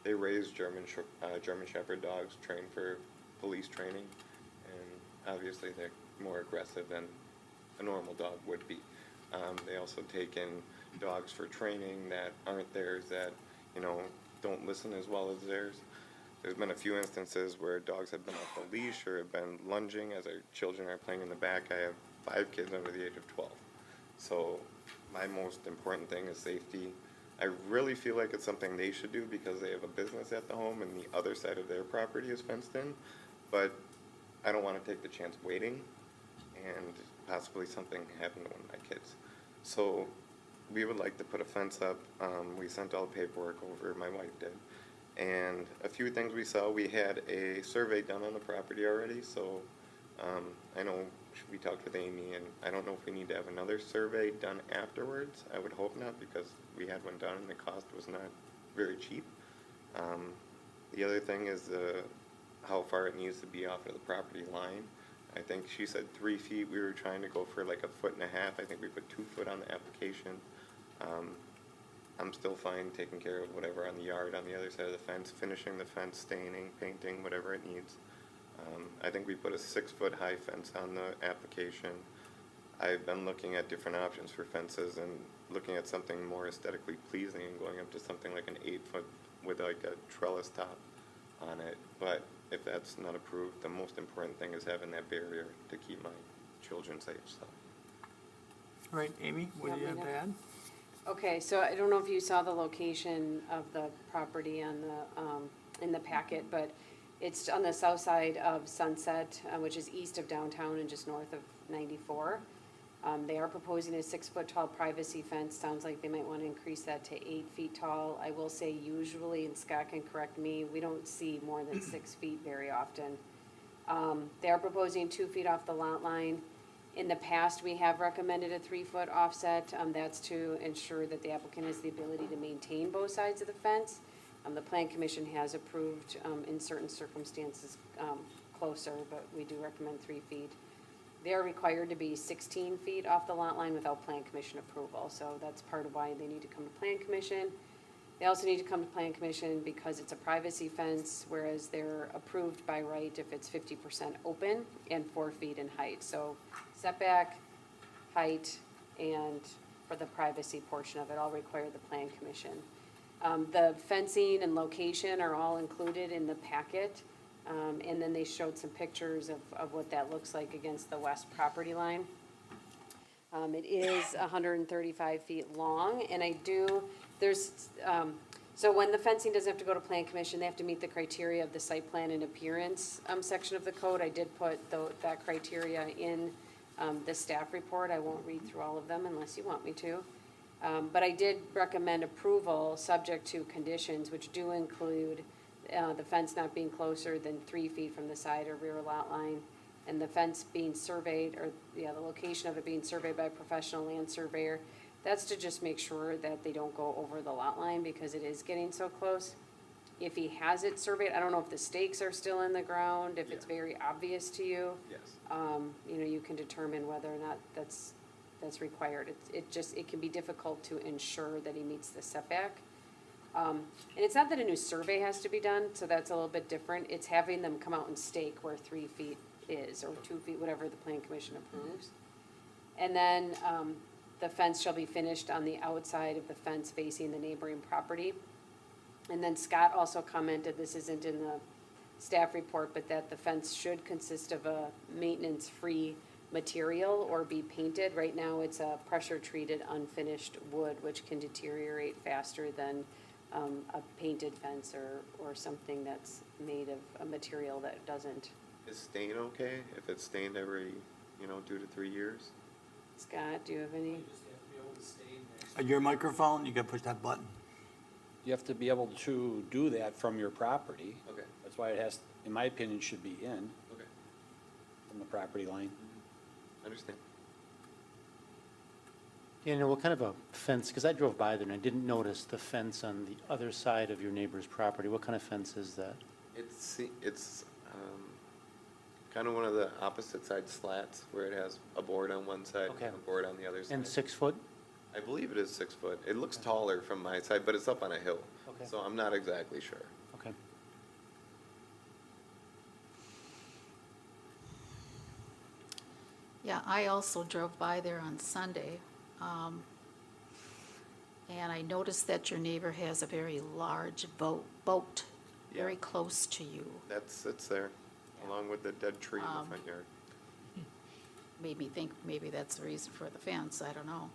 they raise German Shepherd dogs trained for police training, and obviously they're more aggressive than a normal dog would be. They also take in dogs for training that aren't theirs, that, don't listen as well as theirs. There's been a few instances where dogs have been off the leash or have been lunging as our children are playing in the back. I have 5 kids under the age of 12. So my most important thing is safety. I really feel like it's something they should do because they have a business at the home and the other side of their property is fenced in. But I don't want to take the chance waiting and possibly something happen to one of my kids. So we would like to put a fence up. We sent all the paperwork over, my wife did. And a few things we saw, we had a survey done on the property already, so I know we talked with Amy, and I don't know if we need to have another survey done afterwards. I would hope not, because we had one done and the cost was not very cheap. The other thing is how far it needs to be off of the property line. I think she said 3 feet. We were trying to go for like 1.5 feet. I think we put 2 foot on the application. I'm still fine taking care of whatever on the yard, on the other side of the fence, finishing the fence, staining, painting, whatever it needs. I think we put a 6-foot high fence on the application. I've been looking at different options for fences and looking at something more aesthetically pleasing and going up to something like an 8-foot with like a trellis top on it. But if that's not approved, the most important thing is having that barrier to keep my children safe, so. All right, Amy, what do you have to add? Okay, so I don't know if you saw the location of the property on the, in the packet, but it's on the south side of Sunset, which is east of downtown and just north of 94. They are proposing a 6-foot tall privacy fence. Sounds like they might want to increase that to 8 feet tall. I will say usually, and Scott can correct me, we don't see more than 6 feet very often. They are proposing 2 feet off the lot line. In the past, we have recommended a 3-foot offset. That's to ensure that the applicant has the ability to maintain both sides of the fence. The Plan Commission has approved, in certain circumstances, closer, but we do recommend 3 feet. They are required to be 16 feet off the lot line without Plan Commission approval, so that's part of why they need to come to Plan Commission. They also need to come to Plan Commission because it's a privacy fence, whereas they're approved by right if it's 50% open and 4 feet in height. So setback, height, and for the privacy portion of it, all require the Plan Commission. The fencing and location are all included in the packet. And then they showed some pictures of what that looks like against the west property line. It is 135 feet long, and so when the fencing doesn't have to go to Plan Commission, they have to meet the criteria of the site plan and appearance section of the code. I did put that criteria in the staff report. I won't read through all of them unless you want me to. But I did recommend approval subject to conditions, which do include the fence not being closer than 3 feet from the side or rear lot line, and the fence being surveyed, or the location of it being surveyed by a professional land surveyor. That's to just make sure that they don't go over the lot line because it is getting so close. If he has it surveyed, I don't know if the stakes are still in the ground, if it's very obvious to you. Yes. You can determine whether or not that's required. It can be difficult to ensure that he meets the setback. And it's not that a new survey has to be done, so that's a little bit different. It's having them come out and stake where 3 feet is, or 2 feet, whatever the Plan Commission approves. And then, the fence shall be finished on the outside of the fence facing the neighboring property. And then Scott also commented, this isn't in the staff report, but that the fence should consist of a maintenance-free material or be painted. Right now, it's a pressure-treated unfinished wood, which can deteriorate faster than a painted fence or something that's made of a material that doesn't. Is stain okay if it's stained every, 2 to 3 years? Scott, do you have any? Your microphone, you gotta push that button. You have to be able to do that from your property. Okay. That's why it has, in my opinion, should be in Okay. from the property line. Understand. Daniel, what kind of a fence, because I drove by there and I didn't notice the fence on the other side of your neighbor's property. What kind of fence is that? It's kind of one of the opposite side slats where it has a board on one side Okay. and a board on the other side. And 6 foot? I believe it is 6 foot. It looks taller from my side, but it's up on a hill. Okay. So I'm not exactly sure. Okay. Yeah, I also drove by there on Sunday. And I noticed that your neighbor has a very large boat very Yeah. close to you. That sits there, along with the dead tree in the front yard. Made me think maybe that's the reason for the fence, I don't know.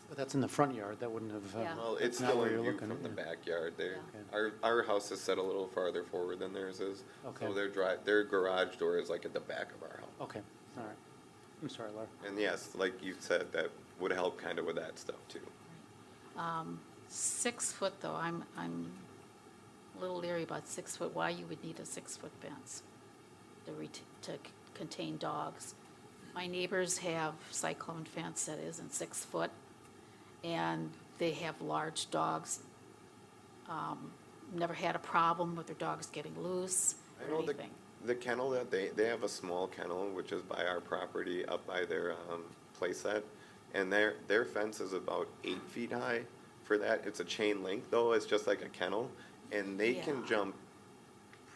But that's in the front yard. That wouldn't have. Yeah. Well, it's Not still where in you're view looking, from the yeah. backyard. They, Yeah. our house is set a little farther forward than theirs is. Okay. So their garage door is like at the back of our house. Okay, all right. I'm sorry, Laura. And yes, like you said, that would help kind of with that stuff too. 6 foot though, I'm a little leery about 6 foot, why you would need a 6 foot fence to contain dogs. My neighbors have cyclone fence that isn't 6 foot, and they have large dogs. Never had a problem with their dogs getting loose I or know anything. the kennel that they have a small kennel, which is by our property, up by their, playset. And their fence is about 8 feet high for that. It's a chain link though, it's just like a kennel. And they can Yeah. jump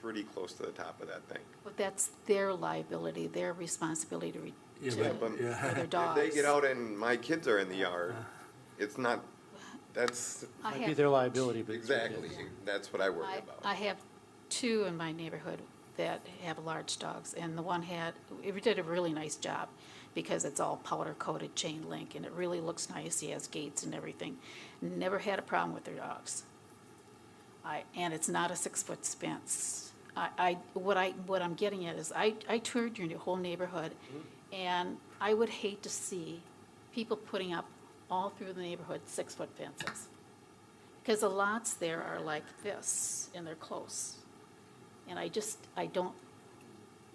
pretty close to the top of that thing. But that's their liability, their responsibility to, Yeah, but for their if dogs. they get out and my kids are in the yard, it's not, that's, I Might be have their liability, but it's their exactly, kids. that's what I worry I about. have 2 in my neighborhood that have large dogs, and the one it did a really nice job because it's all powder coated chain link, and it really looks nice. He has gates and everything. Never had a problem with their dogs. And it's not a 6-foot fence. What I'm getting at is I toured your whole neighborhood, and I would hate to see people putting up all through the neighborhood 6-foot fences. Because the lots there are like this, and they're close. And I don't,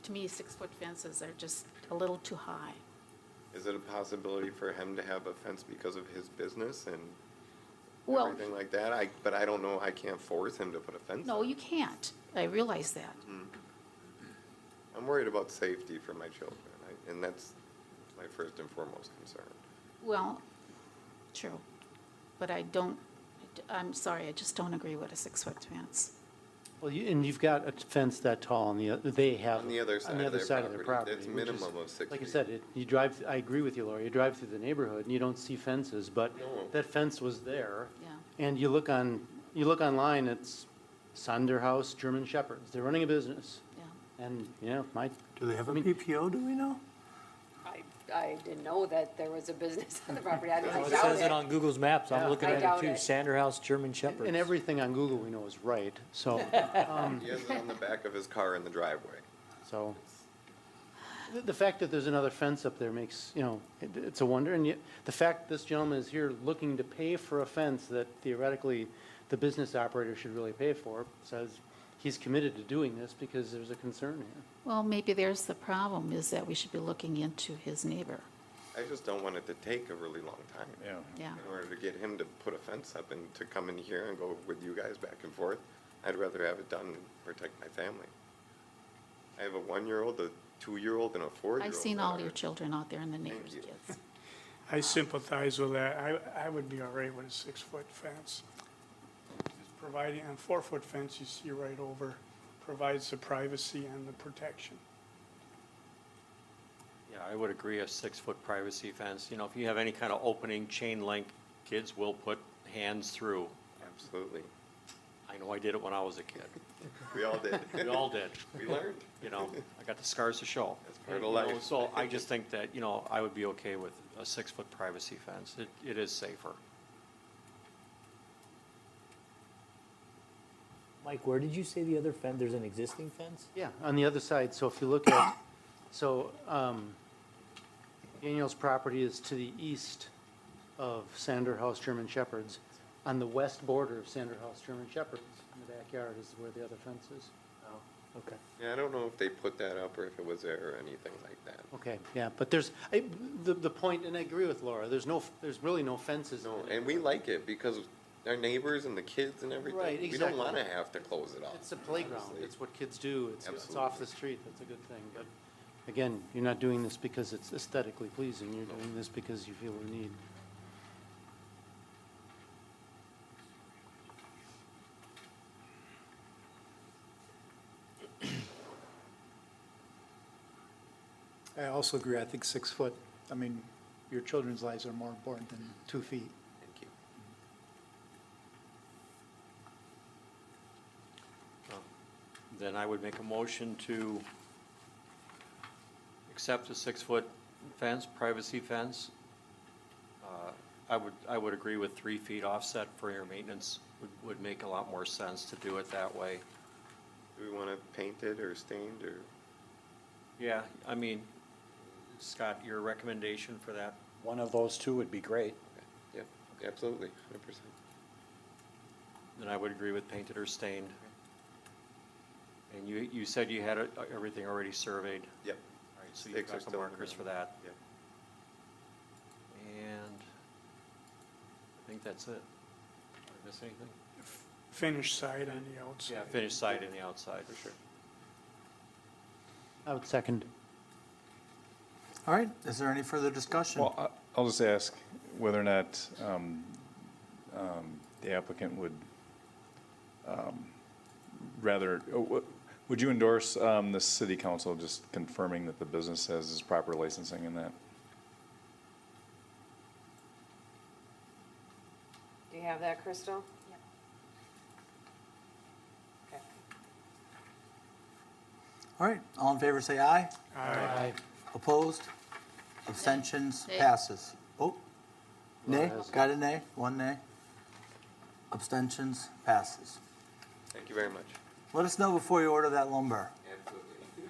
to me, 6-foot fences are just a little too high. Is it a possibility for him to have a fence because of his business and Well, everything like that? But I don't know, I can't force him to put a fence no, up. you can't. I realize that. I'm worried about safety for my children, and that's my first and foremost concern. Well, true. But I'm sorry, I just don't agree with a 6-foot fence. Well, and you've got a fence that tall on they have. On the other side of their property, that's which is- minimum of 6 Like I feet. said, you drive, I agree with you, Laura, you drive through the neighborhood and you don't see fences, but No. that fence was there. Yeah. And you look online, it's Sonderhaus German Shepherds, they're running a business. Yeah. And, yeah, Do they have a I mean- PPO, do we know? I didn't know that there was a business on the property. I mean, I It doubt says it it. on Google's Maps. I'm Yeah. looking I at it doubt too. it. Sanderhouse German Shepherds. and everything on Google we know is right, so, He has it on the back of his car in the driveway. so. The fact that there's another fence up there makes, it's a wonder, and yet, the fact this gentleman is here looking to pay for a fence that theoretically the business operator should really pay for, says he's committed to doing this because there's a concern here. Well, maybe there's the problem, is that we should be looking into his neighbor. I just don't want it to take a really long time. Yeah. Yeah. In order to get him to put a fence up and to come in here and go with you guys back and forth, I'd rather have it done and protect my family. I have a 1-year-old, a 2-year-old, and a 4-year-old. I've seen that all are- your children out there and the neighbors' you. kids. I sympathize with that. I would be all right with a 6-foot fence. Providing, a 4-foot fence you see right over, provides the privacy and the protection. Yeah, I would agree, a 6-foot privacy fence. You know, if you have any kind of opening chain link, kids will put hands through. Absolutely. I know I did it when I was a kid. We all did. We all did. We learned. You know, I got the scars to show. That's part of You know, life. So I just think that, I would be okay with a 6-foot privacy fence. It is safer. Mike, where did you say the other fence? There's an existing fence? Yeah, on the other side, so if you look at, Daniel's property is to the east of Sanderhaus German Shepherds. On the west border of Sanderhaus German Shepherds, in the backyard is where the other fence is. Oh, okay. Yeah, I don't know if they put that up or if it was there or anything like that. Okay, yeah, but the point, and I agree with Laura, there's really no fences. No, and we like it because our neighbors and the kids and everything. Right, We don't exactly. want to have to close it off. It's a playground, honestly. it's what kids do, it's off Absolutely. the street, that's a good thing, but again, you're not doing this because it's aesthetically pleasing, you're doing this because you feel the need. I also agree, I think 6 foot, I mean, your children's lives are more important than 2 feet. Thank you. Then I would make a motion to accept a 6-foot fence, privacy fence. I would agree with 3 feet offset for your maintenance, would make a lot more sense to do it that way. Do we want it painted or stained or? Yeah, I mean, Scott, your recommendation for that? One of those two would be great. Yep, absolutely, 100%. Then I would agree with painted or stained. And you said you had everything already surveyed? Yep. All right, so you've Sticks are got the still in the markers for middle. that. Yep. And I think that's it. Did I miss anything? Finish side on the outside. Yeah, finish side and the outside, for sure. I would second. All right, is there any further discussion? Well, I'll just ask whether or not the applicant would would you endorse the city council just confirming that the business has its proper licensing in that? Do you have that, Crystal? Yep. Okay. All right, all in favor, say aye. Aye. Opposed? Abstentions? Nay. Passes. Oh, nay? Well, Got a nay? One nay? Abstentions? Passes. Thank you very much. Let us know before you order that lumber.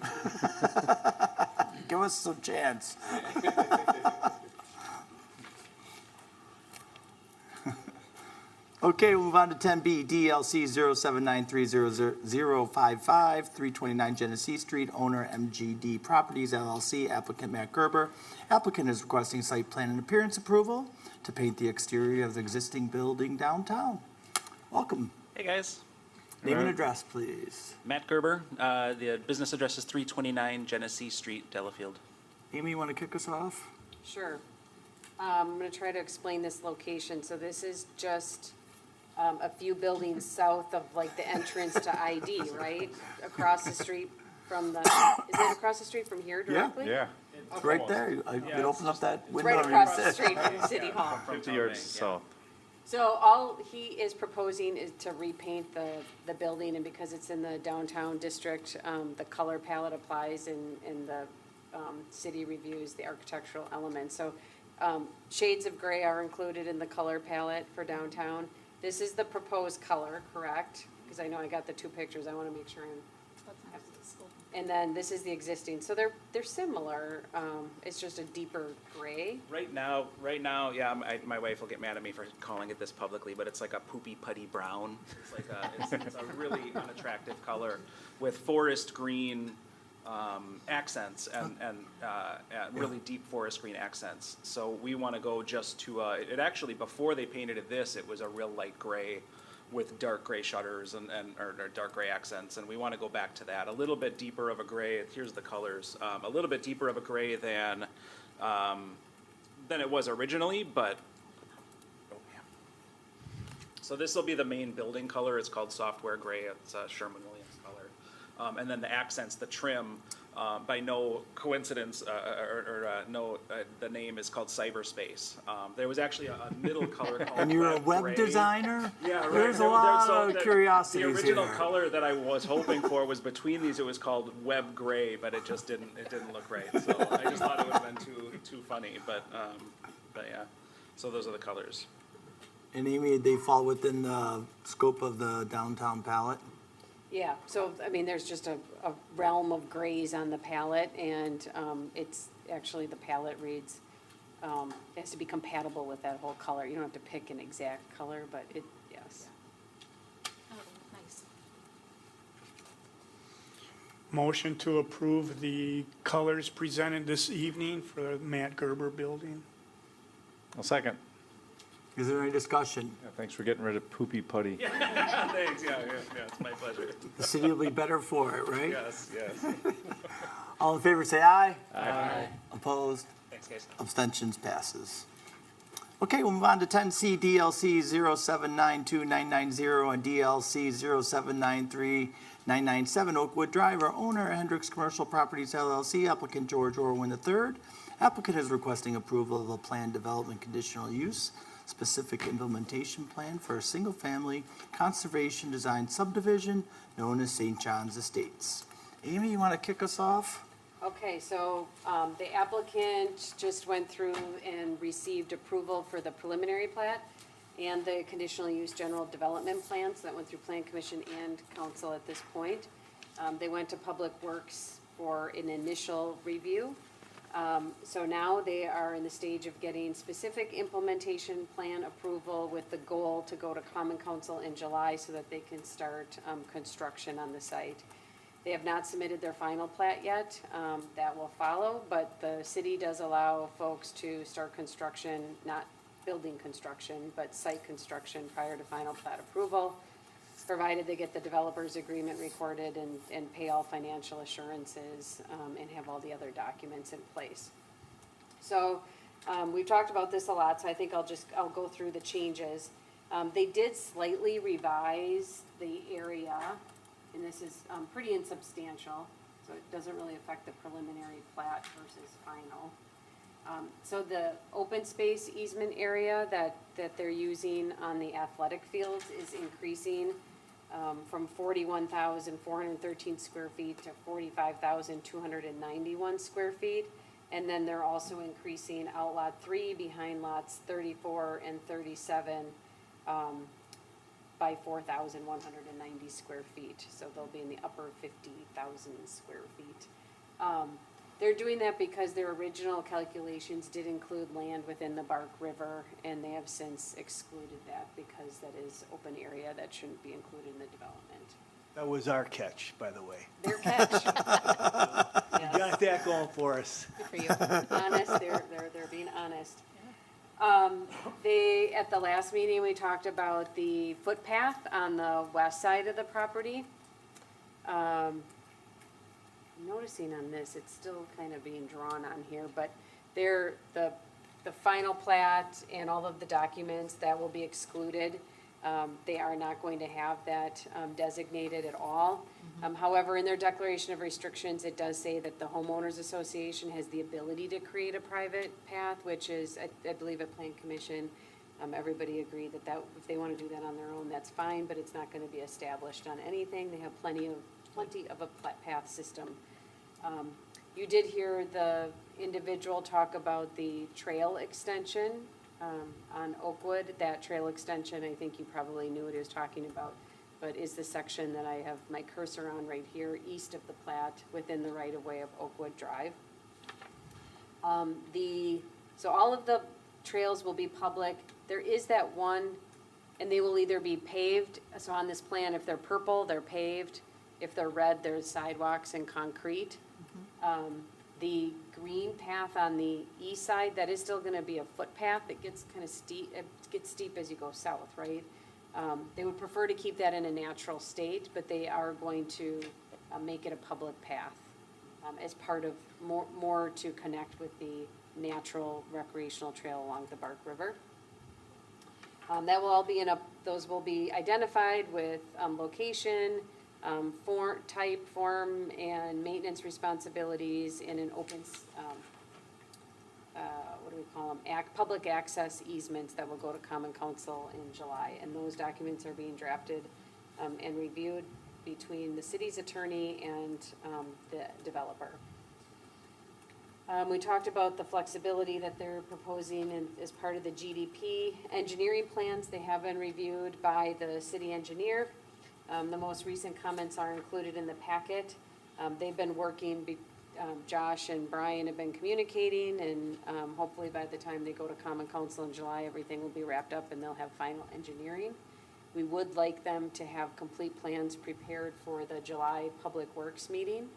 Absolutely. Give us some chance. Okay, we'll move on to 10B, DLC 079300055, 329 Genesee Street, owner MGD Properties LLC, applicant Matt Gerber. Applicant is requesting site plan and appearance approval to paint the exterior of the existing building downtown. Welcome. Hey guys, Name and address, please. Matt Gerber. The business address is 329 Genesee Street, Delafield. Amy, you want to kick us off? Sure. I'm going to try to explain this location. So this is just a few buildings south of like the entrance to ID, right? Across the street from the, is it across the street from here directly? Yeah, It's right there. You can open up that It's window. right and across the sit. street from City Hall. 50 yards south. So all he is proposing is to repaint the building, and because it's in the downtown district, the color palette applies in the city reviews the architectural elements. So shades of gray are included in the color palette for downtown. This is the proposed color, correct? Because I know I got the two pictures, I want to make sure I'm. And then this is the existing, so they're similar, it's just a deeper gray. Right now, yeah, my wife will get mad at me for calling it this publicly, but it's like a poopy putty brown. It's like it's a really unattractive color with forest green accents and really deep forest green accents. So we want to go just to it actually, before they painted it this, it was a real light gray with dark gray shutters or dark gray accents, and we want to go back to that. A little bit deeper of a gray, here's the colors, a little bit deeper of a gray than it was originally, but, oh yeah. So this will be the main building color, it's called software gray, it's Sherwin-Williams color. And then the accents, the trim, by no coincidence, the name is called cyberspace. There was actually a middle color called And you're a web gray. designer? Yeah, right. There's a lot of The curiosities original here. color that I was hoping for was between these. It was called web gray, but it just didn't. It didn't look right. So I just thought it would have been too funny. But yeah. So those are the colors. And Amy, they fall within the scope of the downtown palette? Yeah, so, I mean, there's just a realm of grays on the palette, and it's, actually, the palette reads, it has to be compatible with that whole color. You don't have to pick an exact color, but it, yes. Oh, nice. Motion to approve the colors presented this evening for the Matt Gerber building. I'll second. Is there any discussion? Yeah, thanks for getting rid of poopy putty. Thanks. Yeah. It's my pleasure. The city will be better for it, right? Yes. All in favor, say aye. Aye. Opposed? Thanks, guys. Abstentions? Passes. Okay, we'll move on to 10C, DLC 0792990 and DLC 0793997 Oakwood Drive. Our owner, Hendricks Commercial Properties LLC, applicant George Orwin III. Applicant is requesting approval of a planned development conditional use specific implementation plan for a single-family conservation design subdivision known as St. John's Estates. Amy, you want to kick us off? Okay, so the applicant just went through and received approval for the preliminary plat and the conditional use general development plans that went through Plan Commission and Council at this point. They went to Public Works for an initial review. So now they are in the stage of getting specific implementation plan approval with the goal to go to Common Council in July so that they can start construction on the site. They have not submitted their final plat yet. That will follow, but the city does allow folks to start construction, not building construction, but site construction prior to final plat approval, provided they get the developer's agreement recorded and pay all financial assurances, and have all the other documents in place. So, we've talked about this a lot, so I think I'll go through the changes. They did slightly revise the area, and this is, pretty insubstantial, so it doesn't really affect the preliminary plat versus final. So the open space easement area that they're using on the athletic fields is increasing, from 41,413 square feet to 45,291 square feet. And then they're also increasing outlot 3 behind lots 34 and 37, by 4,190 square feet. So they'll be in the upper 50,000 square feet. They're doing that because their original calculations did include land within the Bark River, and they have since excluded that because that is open area that shouldn't be included in the development. That was our catch, by the way. Their catch. We got that going for us. Good for you. Honest, they're being honest. They, at the last meeting, we talked about the footpath on the west side of the property. Noticing on this, it's still kind of being drawn on here, but the final plat and all of the documents, that will be excluded. They are not going to have that designated at all. However, in their declaration of restrictions, it does say that the homeowners association has the ability to create a private path, which is, I believe at Plan Commission, everybody agreed that if they want to do that on their own, that's fine, but it's not going to be established on anything. They have plenty of a path system. You did hear the individual talk about the trail extension on Oakwood. That trail extension, I think you probably knew what he was talking about, but is the section that I have my cursor on right here, east of the plat, within the right-of-way of Oakwood Drive. So all of the trails will be public. There is that one, and they will either be paved, so on this plan, if they're purple, they're paved. If they're red, there's sidewalks and concrete. The green path on the east side, that is still gonna be a footpath. It gets kind of steep, it gets steep as you go south, right? They would prefer to keep that in a natural state, but they are going to make it a public path as part of more to connect with the natural recreational trail along the Bark River. That will all be those will be identified with location, form, and maintenance responsibilities in an open, what do we call them? Public access easements that will go to Common Council in July. And those documents are being drafted and reviewed between the city's attorney and the developer. We talked about the flexibility that they're proposing as part of the GDP engineering plans. They have been reviewed by the city engineer. The most recent comments are included in the packet. They've been working, Josh and Brian have been communicating, and hopefully by the time they go to Common Council in July, everything will be wrapped up and they'll have final engineering. We would like them to have complete plans prepared for the July Public Works meeting.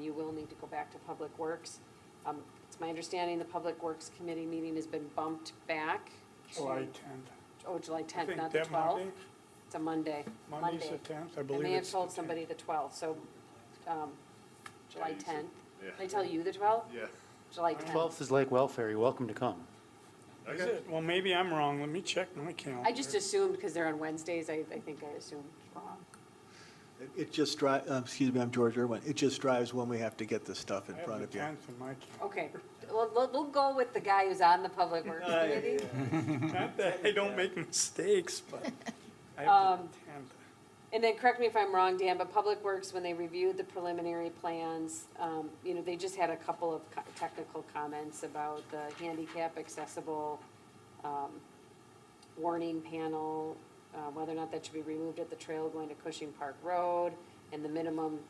You will need to go back to Public Works. It's my understanding the Public Works Committee meeting has been bumped back. July 10th. Oh, July I 10th, think not the that 12th. Monday? It's a Monday. Monday's the 10th, I believe I may have it's told the somebody the 12th, so, July you said- 10th. yeah. Did I tell you the 12th? Yeah. July 10th. 12th is Lake Welfare, you're welcome to come. Is it? Well, maybe I'm wrong. Let me check my calendar. I just assumed, because they're on Wednesdays, I think I assumed wrong. It just excuse me, I'm George Irwin. It just drives when we have to get this stuff in I have front the of you. 10th in my calendar. Okay, well, we'll go with the guy who's on the Public Works Committee. Not that I don't make mistakes, but I have the 10th. And then, correct me if I'm wrong, Dan, but Public Works, when they reviewed the preliminary plans, they just had a couple of technical comments about the handicap accessible warning panel, whether or not that should be removed at the trail going to Cushing Park Road, and the minimum,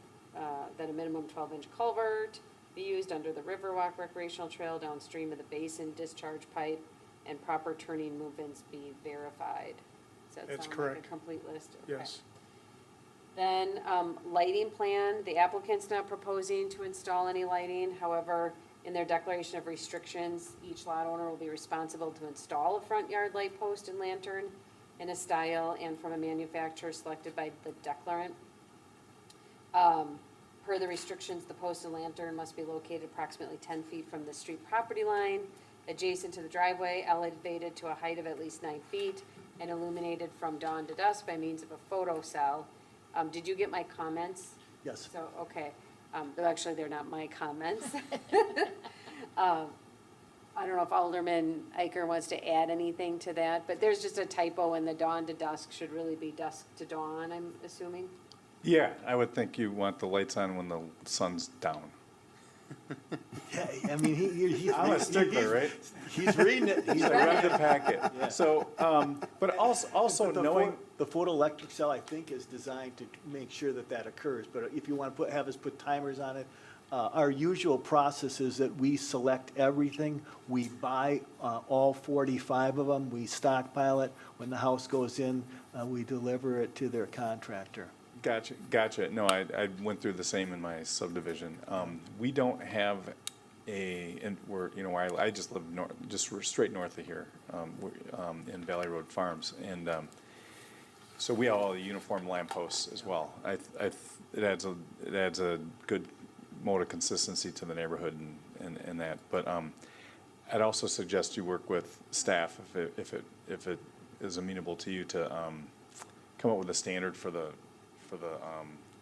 that a minimum 12-inch culvert be used under the Riverwalk recreational trail downstream of the basin discharge pipe, and proper turning movements be verified. Does that That's sound like correct. a complete list? Okay. Yes. Then, lighting plan, the applicant's not proposing to install any lighting. However, in their declaration of restrictions, each lot owner will be responsible to install a front yard light post and lantern in a style and from a manufacturer selected by the declarant. Per the restrictions, the post and lantern must be located approximately 10 feet from the street property line, adjacent to the driveway, elevated to a height of at least 9 feet, and illuminated from dawn to dusk by means of a photo cell. Did you get my comments? Yes. So, okay, actually, they're not my comments. I don't know if Alderman Eicher wants to add anything to that, but there's just a typo, and the dawn to dusk should really be dusk to dawn, I'm assuming. Yeah, I would think you want the lights on when the sun's down. Yeah, I mean, he's. I'm a stickler, right? He's reading it. I read the packet. Yeah. So, but also The knowing, the photoelectric cell, I think, is designed to make sure that that occurs, but if you want to have us put timers on it, our usual process is that we select everything, we buy all 45 of them, we stockpile it, when the house goes in, we deliver it to their contractor. Gotcha. No, I went through the same in my subdivision. We don't have and where I just live straight north of here, in Valley Road Farms, and so we have all the uniform lampposts as well. It adds a good mode of consistency to the neighborhood and that. But I'd also suggest you work with staff if it is amenable to you to come up with a standard for the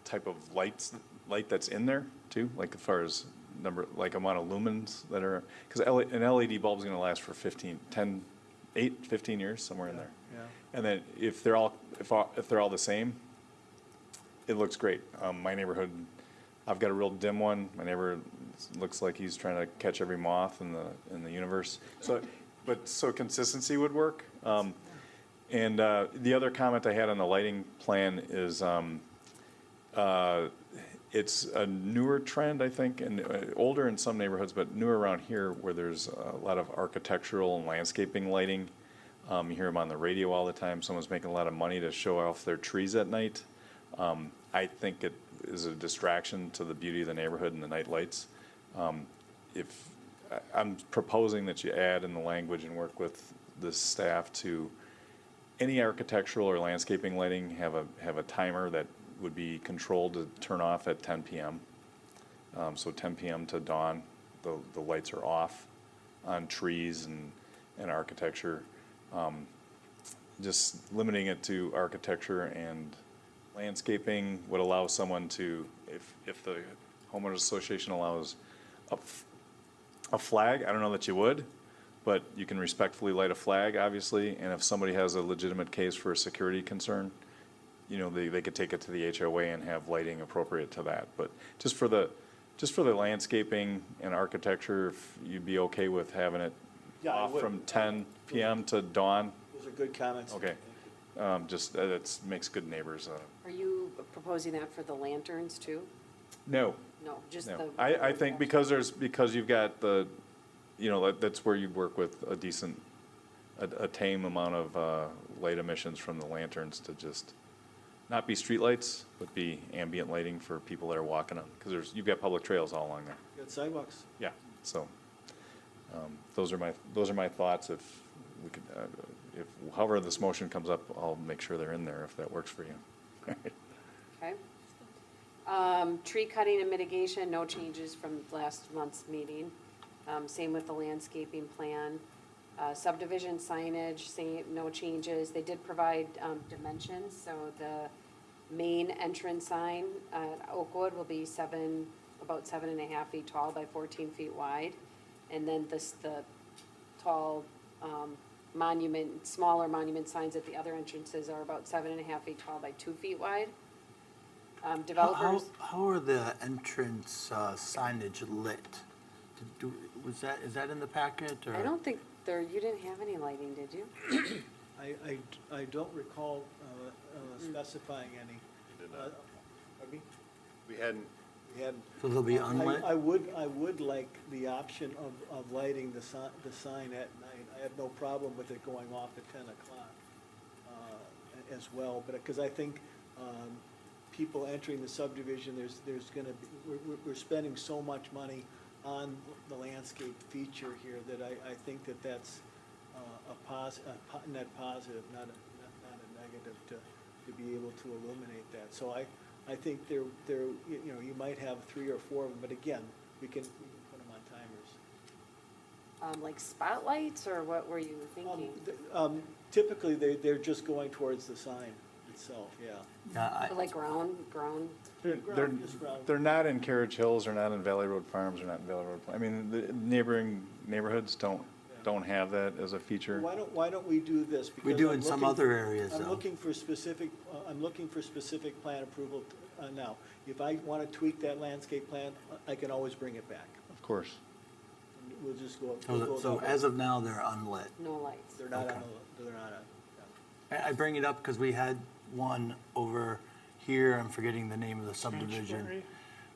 type of light that's in there too, like as far as amount of lumens that are, because an LED bulb is going to last for 15 years, somewhere in there. Yeah. And then if they're all the same, it looks great. My neighborhood, I've got a real dim one. My neighbor looks like he's trying to catch every moth in the universe. So consistency would work. And the other comment I had on the lighting plan is it's a newer trend, I think, and older in some neighborhoods, but newer around here where there's a lot of architectural and landscaping lighting. You hear them on the radio all the time. Someone's making a lot of money to show off their trees at night. I think it is a distraction to the beauty of the neighborhood and the night lights. I'm proposing that you add in the language and work with the staff to any architectural or landscaping lighting have a timer that would be controlled to turn off at 10 p.m. So 10 p.m. to dawn, the lights are off on trees and architecture. Just limiting it to architecture and landscaping would allow someone to, if the homeowners association allows a flag, I don't know that you would, but you can respectfully light a flag, obviously, and if somebody has a legitimate case for a security concern, they could take it to the HOA and have lighting appropriate to that. But just for the landscaping and architecture, if you'd be okay with having it off from 10 p.m. to dawn? Those are good comments. Okay. That makes good neighbors. Are you proposing that for the lanterns too? No. No, just No. the. I think because you've got that's where you work with a tame amount of light emissions from the lanterns to just not be street lights, but be ambient lighting for people that are walking on, because you've got public trails all along there. Good sidewalks. Yeah, so those are my thoughts. If we could, if however this motion comes up, I'll make sure they're in there if that works for you. Okay. Tree cutting and mitigation, no changes from last month's meeting. Same with the landscaping plan. Subdivision signage, no changes. They did provide dimensions, so the main entrance sign at Oakwood will be about 7.5 feet tall by 14 feet wide. And then the tall smaller monument signs at the other entrances are about 7.5 feet tall by 2 feet wide. Developers. How are the entrance signage lit? Is that in the packet, or? I don't think you didn't have any lighting, did you? I don't recall specifying any. Pardon me? We hadn't. So they'll be unlit? I would like the option of lighting the sign at night. I have no problem with it going off at 10 o'clock as well, but, because I think people entering the subdivision, there's gonna be, we're spending so much money on the landscape feature here that I think that that's a net positive, not a negative to be able to illuminate that. So I think there, you know, you might have 3 or 4 of them, but again, we can put them on timers. Like spotlights, or what were you thinking? Typically, they're just going towards the sign itself, yeah. Yeah, Like ground? They're not in Carriage Hills, they're not in Valley Road Farms, they're not in Valley Road. I mean, the neighboring neighborhoods don't have that as a feature. Why don't we do this? We Because do I'm in some looking- other areas, I'm though. looking for specific plan approval now. If I want to tweak that landscape plan, I can always bring it back. Of course. We'll just go. So as of now, they're unlit. No lights. They're not Okay. they're not on. I bring it up because we had one over here, I'm forgetting the name of the subdivision, Sanctuary?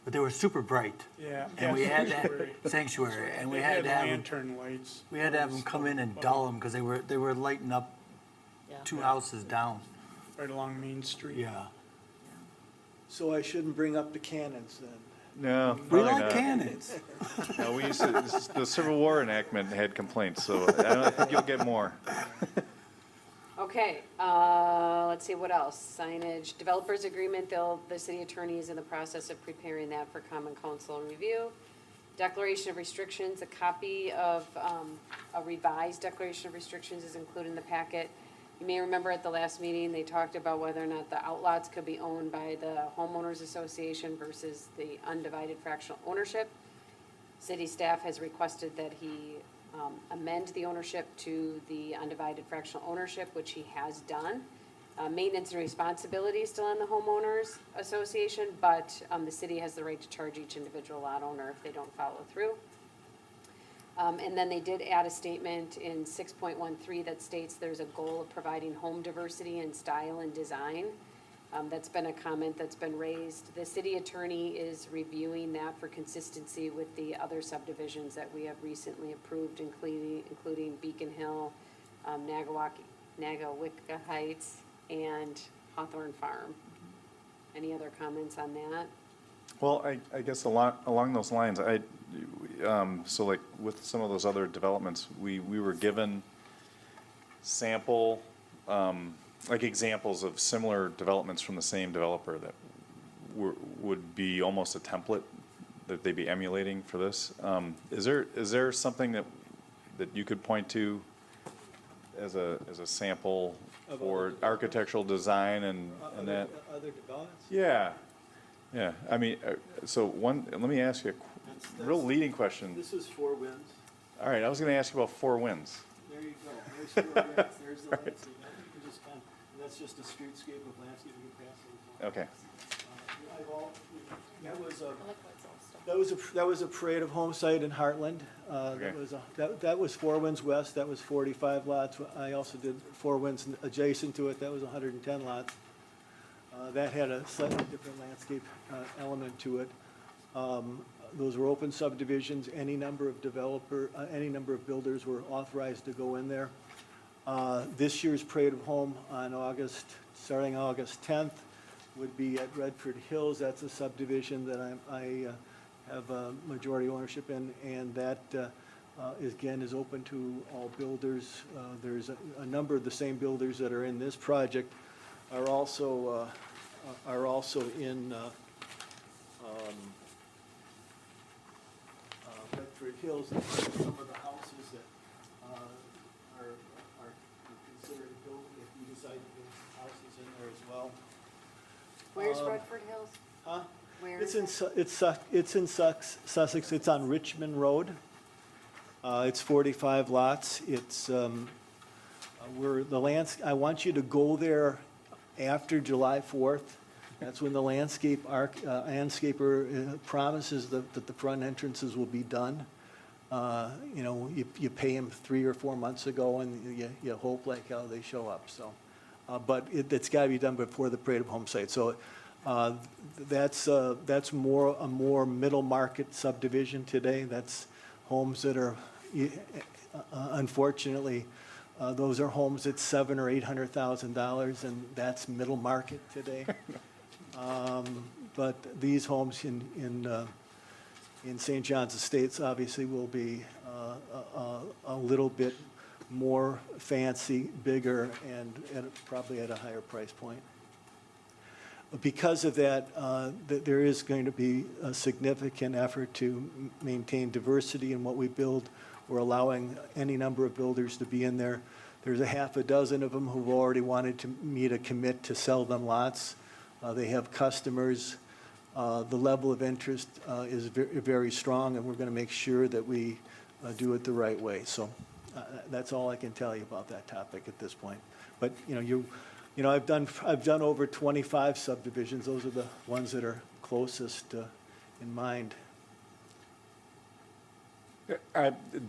but they were super bright. Yeah. And we had Sanctuary. that, sanctuary, and we They had to have them, lantern lights. we had to have them come in and dull them because they were lighting up 2 houses down. Right along Main Street. Yeah. So I shouldn't bring up the cannons then? No, We probably like not. cannons. No, we used to, the Civil War enactment had complaints, so I don't think you'll get more. Okay, let's see, what else? Signage, developers agreement, the city attorney is in the process of preparing that for common council review. Declaration of restrictions, a copy of, a revised declaration of restrictions is included in the packet. You may remember at the last meeting, they talked about whether or not the outlots could be owned by the homeowners association versus the undivided fractional ownership. City staff has requested that he amend the ownership to the undivided fractional ownership, which he has done. Maintenance and responsibility is still on the homeowners association, but the city has the right to charge each individual lot owner if they don't follow through. And then they did add a statement in 6.13 that states there's a goal of providing home diversity in style and design. That's been a comment that's been raised. The city attorney is reviewing that for consistency with the other subdivisions that we have recently approved, including Beacon Hill, Nagawicca Heights, and Hawthorne Farm. Any other comments on that? Well, I guess along those lines, so like with some of those other developments, we were given sample, like examples of similar developments from the same developer that would be almost a template that they'd be emulating for this. Is there something that you could point to as a sample for architectural design and that? Other developments? Yeah, yeah. I mean, let me ask you a real leading question. This is Four Winds. All right, I was going to ask you about Four Winds. There you go. There's Four Winds. There's the landscape. You can just that's just a streetscape of landscape. You can pass it. Okay. That was a parade of home site in Heartland. Okay. That was Four Winds West. That was 45 lots. I also did Four Winds adjacent to it. That was 110 lots. That had a slightly different landscape element to it. Those were open subdivisions. Any number of builders were authorized to go in there. This year's Parade of Home starting August 10th, would be at Redford Hills. That's a subdivision that I have majority ownership in, and that is open to all builders. There's a number of the same builders that are in this project are also in Redford Hills. Some of the houses that are considered built, if you decide to build houses in there as well. Where's Redford Hills? Huh? Where It's is in Sussex. It's on Richmond Road. It's 45 lots. It's I want you to go there after July 4th. That's when the landscaper promises that the front entrances will be done. You pay him 3 or 4 months ago, and you hope like hell they show up. So, but it's got to be done before the Parade of Home site. So, that's a more middle market subdivision today. That's homes that are, unfortunately, those are homes at $700,000 or $800,000, and that's middle market today. But these homes in St. John's Estates obviously will be a little bit more fancy, bigger, and probably at a higher price point. Because of that, there is going to be a significant effort to maintain diversity in what we build. We're allowing any number of builders to be in there. There's a half a dozen of them who've already wanted me to commit to sell them lots. They have customers. The level of interest is very strong, and we're going to make sure that we do it the right way. So that's all I can tell you about that topic at this point. But, I've done over 25 subdivisions. Those are the ones that are closest in mind.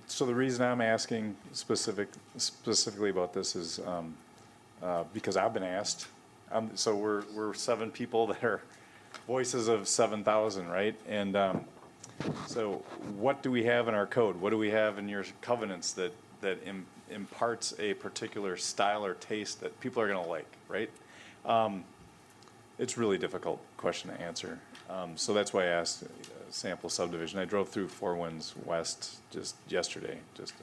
So the reason I'm asking specifically about this is because I've been asked. So we're 7 people that are voices of 7,000, right? And so what do we have in our code? What do we have in your covenants that imparts a particular style or taste that people are going to like, right? It's a really difficult question to answer. So that's why I asked sample subdivision. I drove through Four Winds West just yesterday, just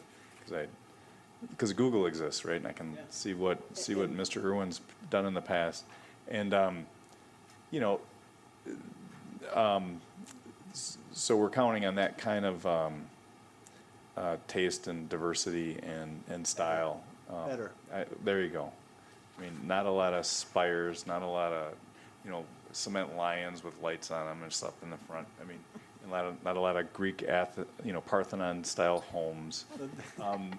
because Google exists, right? And I can see what Mr. Irwin's done in the past, and so we're counting on that kind of taste and diversity and style. Better. There you go. I mean, not a lot of spires, not a lot of cement lions with lights on them and stuff in the front. I mean, not a lot of Greek Parthenon style homes.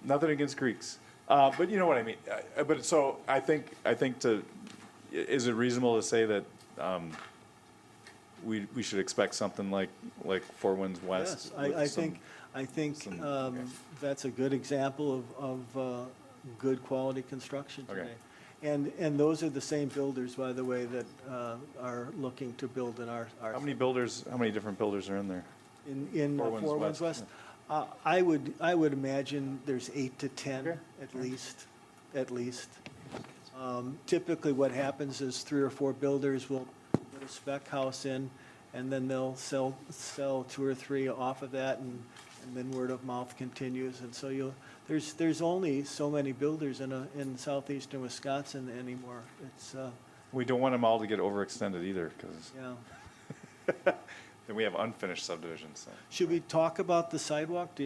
Nothing against Greeks, but you know what I mean. But so I think is it reasonable to say that we should expect something like Four Winds West? Yes, I think that's a good example of good quality construction today. Okay. And those are the same builders, by the way, that are looking to build in our. How many different builders are in there? In Four Winds West? I would imagine there's 8 to 10 at least. Typically what happens is 3 or 4 builders will put a spec house in, and then they'll sell 2 or 3 off of that, and then word of mouth continues. And so there's only so many builders in southeastern Wisconsin anymore. It's We don't want them all to get overextended either, because then we have unfinished subdivisions. So. Should we talk about the sidewalk,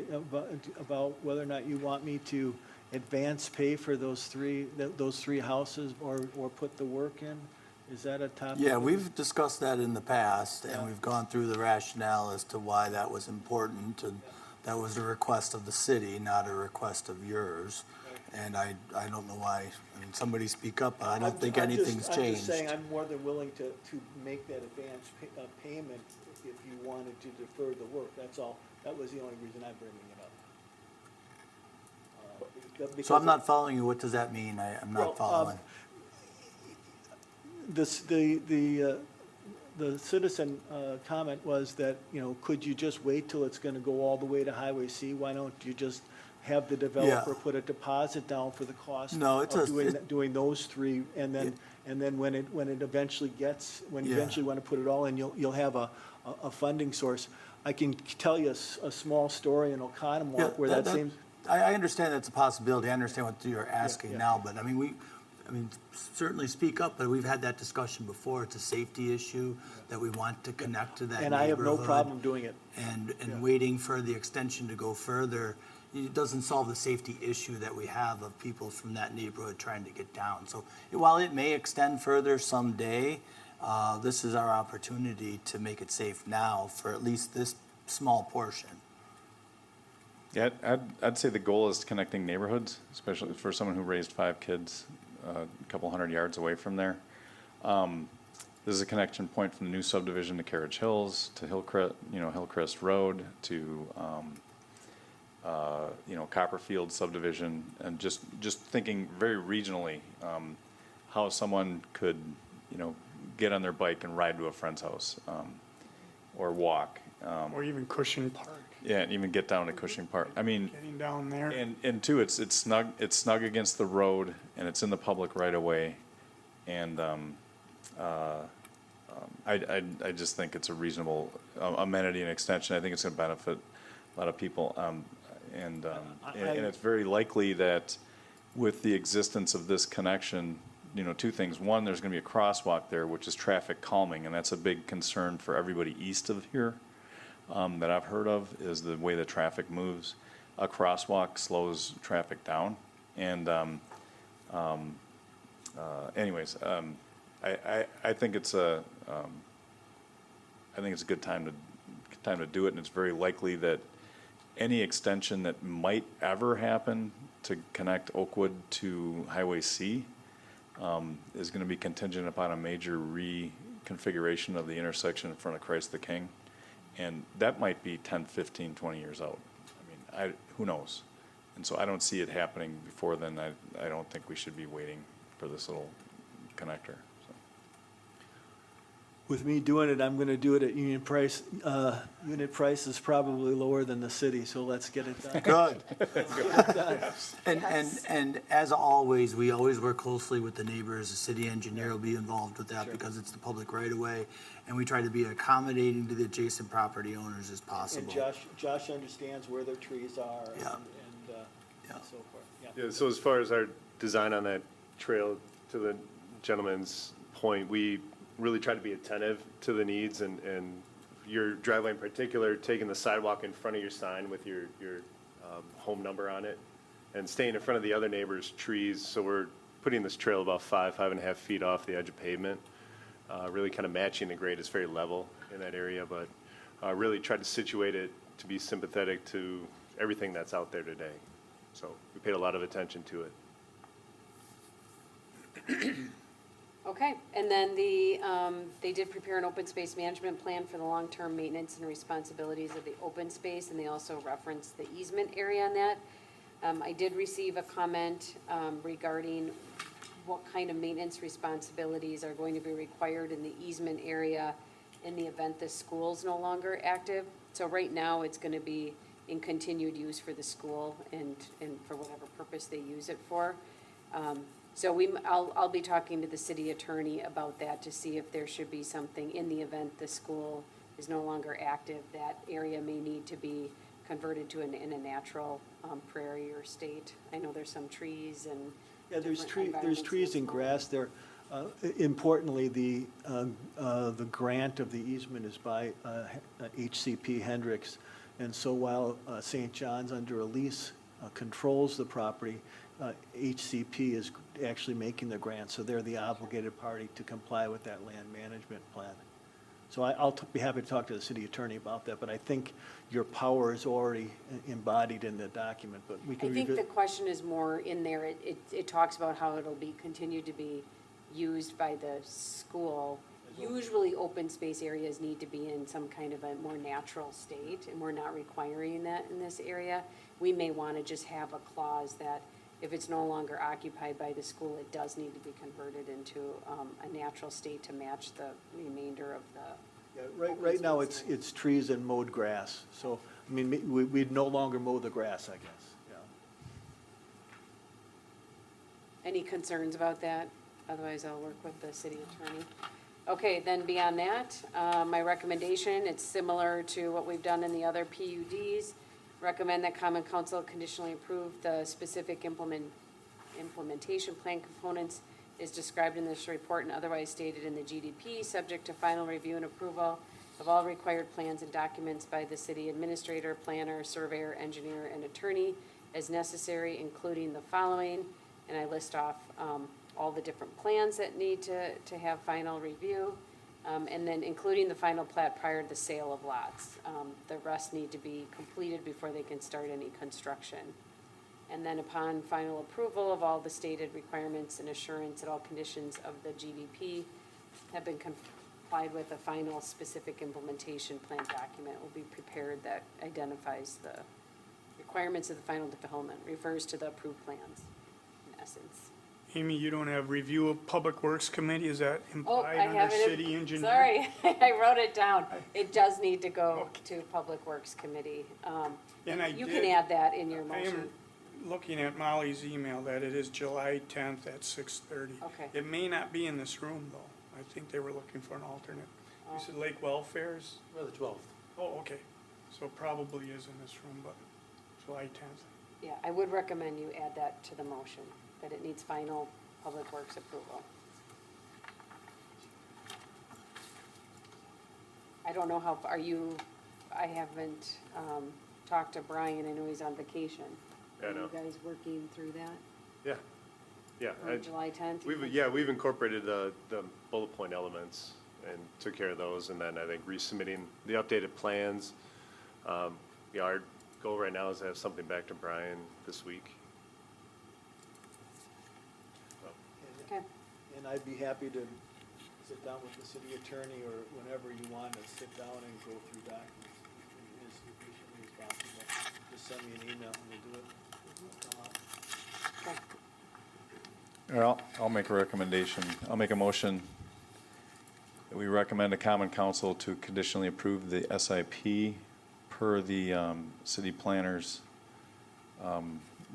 about whether or not you want me to advance pay for those three houses or put the work in? Is that a topic? Yeah, we've discussed that in the past, and we've gone through the rationale as to why that was important, and that was a request of the city, not a request of yours. And I don't know why, somebody speak up, but I don't think anything's changed. I'm just saying, I'm more than willing to make that advance payment if you wanted to defer the work, that's all. That was the only reason I'm bringing it up. So I'm not following you, what does that mean? I'm not following. The citizen comment was that, could you just wait till it's gonna go all the way to Highway C? Why don't you just have the developer put a deposit down for the cost of doing those 3, and then when it eventually when you eventually want to put it all in, you'll have a funding source. I can tell you a small story in Oconomowoc where that seems. I understand that's a possibility. I understand what you're asking now, but certainly speak up, but we've had that discussion before. It's a safety issue that we want to connect to that And I have no neighborhood. problem doing it. And waiting for the extension to go further, it doesn't solve the safety issue that we have of people from that neighborhood trying to get down. So while it may extend further someday, this is our opportunity to make it safe now for at least this small portion. Yeah, I'd say the goal is connecting neighborhoods, especially for someone who raised 5 kids a couple hundred yards away from there. This is a connection point from the new subdivision to Carriage Hills, to Hillcrest Road, to Copperfield subdivision, and just thinking very regionally, how someone could get on their bike and ride to a friend's house, or walk, Or even Cushing Park. Yeah, and even get down to Cushing Park. Getting down there. And two, it's snug against the road, and it's in the public right of way, and I just think it's a reasonable amenity and extension. I think it's going to benefit a lot of people. And it's very likely that with the existence of this connection, you know, two things. One, there's going to be a crosswalk there, which is traffic calming, and that's a big concern for everybody east of here that I've heard of, is the way the traffic moves. A crosswalk slows traffic down. And anyways, I think it's a good time to do it, and it's very likely that any extension that might ever happen to connect Oakwood to Highway C is going to be contingent upon a major reconfiguration of the intersection in front of Christ the King, and that might be 10, 15, 20 years out. I mean, who knows? And so I don't see it happening before then. I don't think we should be waiting for this little connector. So. With me doing it, I'm gonna do it at union price. Unit price is probably lower than the city, so let's get it done. Good. Let's get it done. And as always, we always work closely with the neighbors. The city engineer will be involved with that because it's the public right of way. And we try to be accommodating to the adjacent property owners as possible. And Josh understands where their trees are Yeah. and so forth. Yeah, so as far as our design on that trail, to the gentleman's point, we really try to be attentive to the needs, and your driveway in particular, taking the sidewalk in front of your sign with your home number on it, and staying in front of the other neighbors' trees. So we're putting this trail about 5.5 feet off the edge of pavement, really kind of matching the grade. It's very level in that area, but really try to situate it to be sympathetic to everything that's out there today. So we paid a lot of attention to it. Okay, and then they did prepare an open space management plan for the long-term maintenance and responsibilities of the open space, and they also referenced the easement area on that. I did receive a comment regarding what kind of maintenance responsibilities are going to be required in the easement area in the event the school's no longer active. So right now, it's gonna be in continued use for the school and for whatever purpose they use it for. So I'll be talking to the city attorney about that to see if there should be something in the event the school is no longer active. That area may need to be converted to in a natural prairie or state. I know there's some trees and. Yeah, there's different trees and grass there. Importantly, the grant of the easement is by HCP Hendricks. And so while St. John's under a lease controls the property, HCP is actually making the grant, so they're the obligated party to comply with that land management plan. So I'll be happy to talk to the city attorney about that, but I think your power is already embodied in the document, but we can I think the question is more in there. It talks about how it'll be continued to be used by the school. Usually, open space areas need to be in some kind of a more natural state, and we're not requiring that in this area. We may want to just have a clause that if it's no longer occupied by the school, it does need to be converted into a natural state to match the remainder of the. Yeah, right now, it's trees and mowed grass, so, I mean, we'd no longer mow the grass, I guess, yeah. Any concerns about that? Otherwise, I'll work with the city attorney. Okay, then beyond that, my recommendation, it's similar to what we've done in the other PUDs. Recommend that Common Council conditionally approve the specific implementation plan components is described in this report and otherwise stated in the GDP, subject to final review and approval of all required plans and documents by the city administrator, planner, surveyor, engineer, and attorney as necessary, including the following. And I list off all the different plans that need to have final review, and then including the final plat prior to the sale of lots. The rest need to be completed before they can start any construction. And then upon final approval of all the stated requirements and assurance that all conditions of the GDP have been complied with, a final specific implementation plan document will be prepared that identifies the requirements of the final development, refers to the approved plans, in essence. Amy, you don't have review of Public Works Committee, is that Oh, I implied under have it. city engineer? Sorry, I wrote it down. It does need to go to Public Works Committee. And I You did- can add that in your I motion. am looking at Molly's email that it is July 10th at 6:30. Okay. It may not be in this room, though. I think they were looking for an alternate. You said Lake Welfare's? Or the 12th. Oh, okay. So it probably is in this room, but July 10th. Yeah, I would recommend you add that to the motion, that it needs final Public Works approval. I don't know how, I haven't talked to Brian, I know he's on vacation. Yeah, I Are know. you guys working through that? Yeah, yeah. Or July 10th? We've incorporated the bullet point elements and took care of those, and then I think resubmitting the updated plans. Yeah, our goal right now is to have something back to Brian this week. Okay. And I'd be happy to sit down with the city attorney or whenever you want to sit down and go through documents as efficiently as possible. Just send me an email and we'll do it. Okay. Or I'll make a recommendation. I'll make a motion that we recommend a common council to conditionally approve the SIP per the city planner's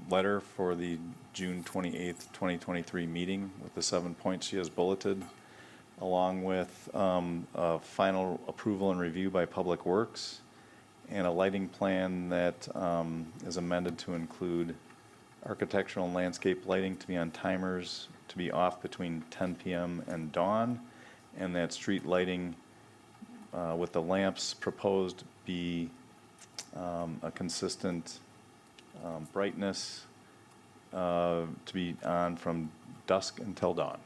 letter for the June 28th, 2023 meeting with the 7 points she has bulleted, along with a final approval and review by Public Works, and a lighting plan that is amended to include architectural and landscape lighting to be on timers to be off between 10 p.m. and dawn, and that street lighting with the lamps proposed be a consistent brightness to be on from dusk until dawn.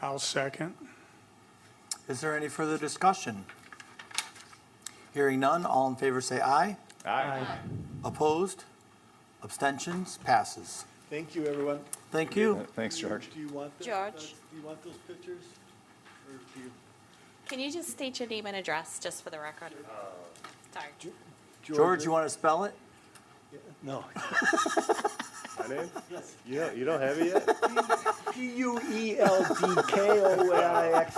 I'll second. Is there any further discussion? Hearing none, all in favor say aye. Aye. Opposed? Abstentions? Passes. Thank you, everyone. Thank you. Thanks, George. Do you want George. Do you want those pictures? Or do you? Can you just state your name and address, just for the record? Sorry. George, you want to spell it? Yeah, no. My name? Yes. You don't have it yet? Pueldkelix.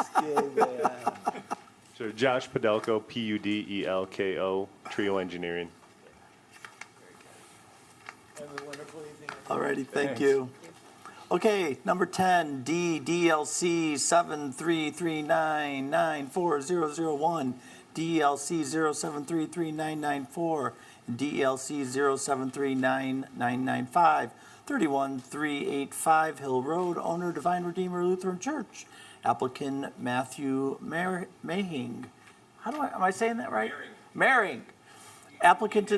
So Josh Pudelko, Pudelko, Trio Engineering. Have a wonderful evening. Alrighty, thank you. Okay, number 10, DLC 733994001, DLC 07339994, and DLC 07399995, 31385 Hill Road, owner Divine Redeemer Lutheran Church, applicant Matthew Mayhing. Am I saying that right? Maring. Applicant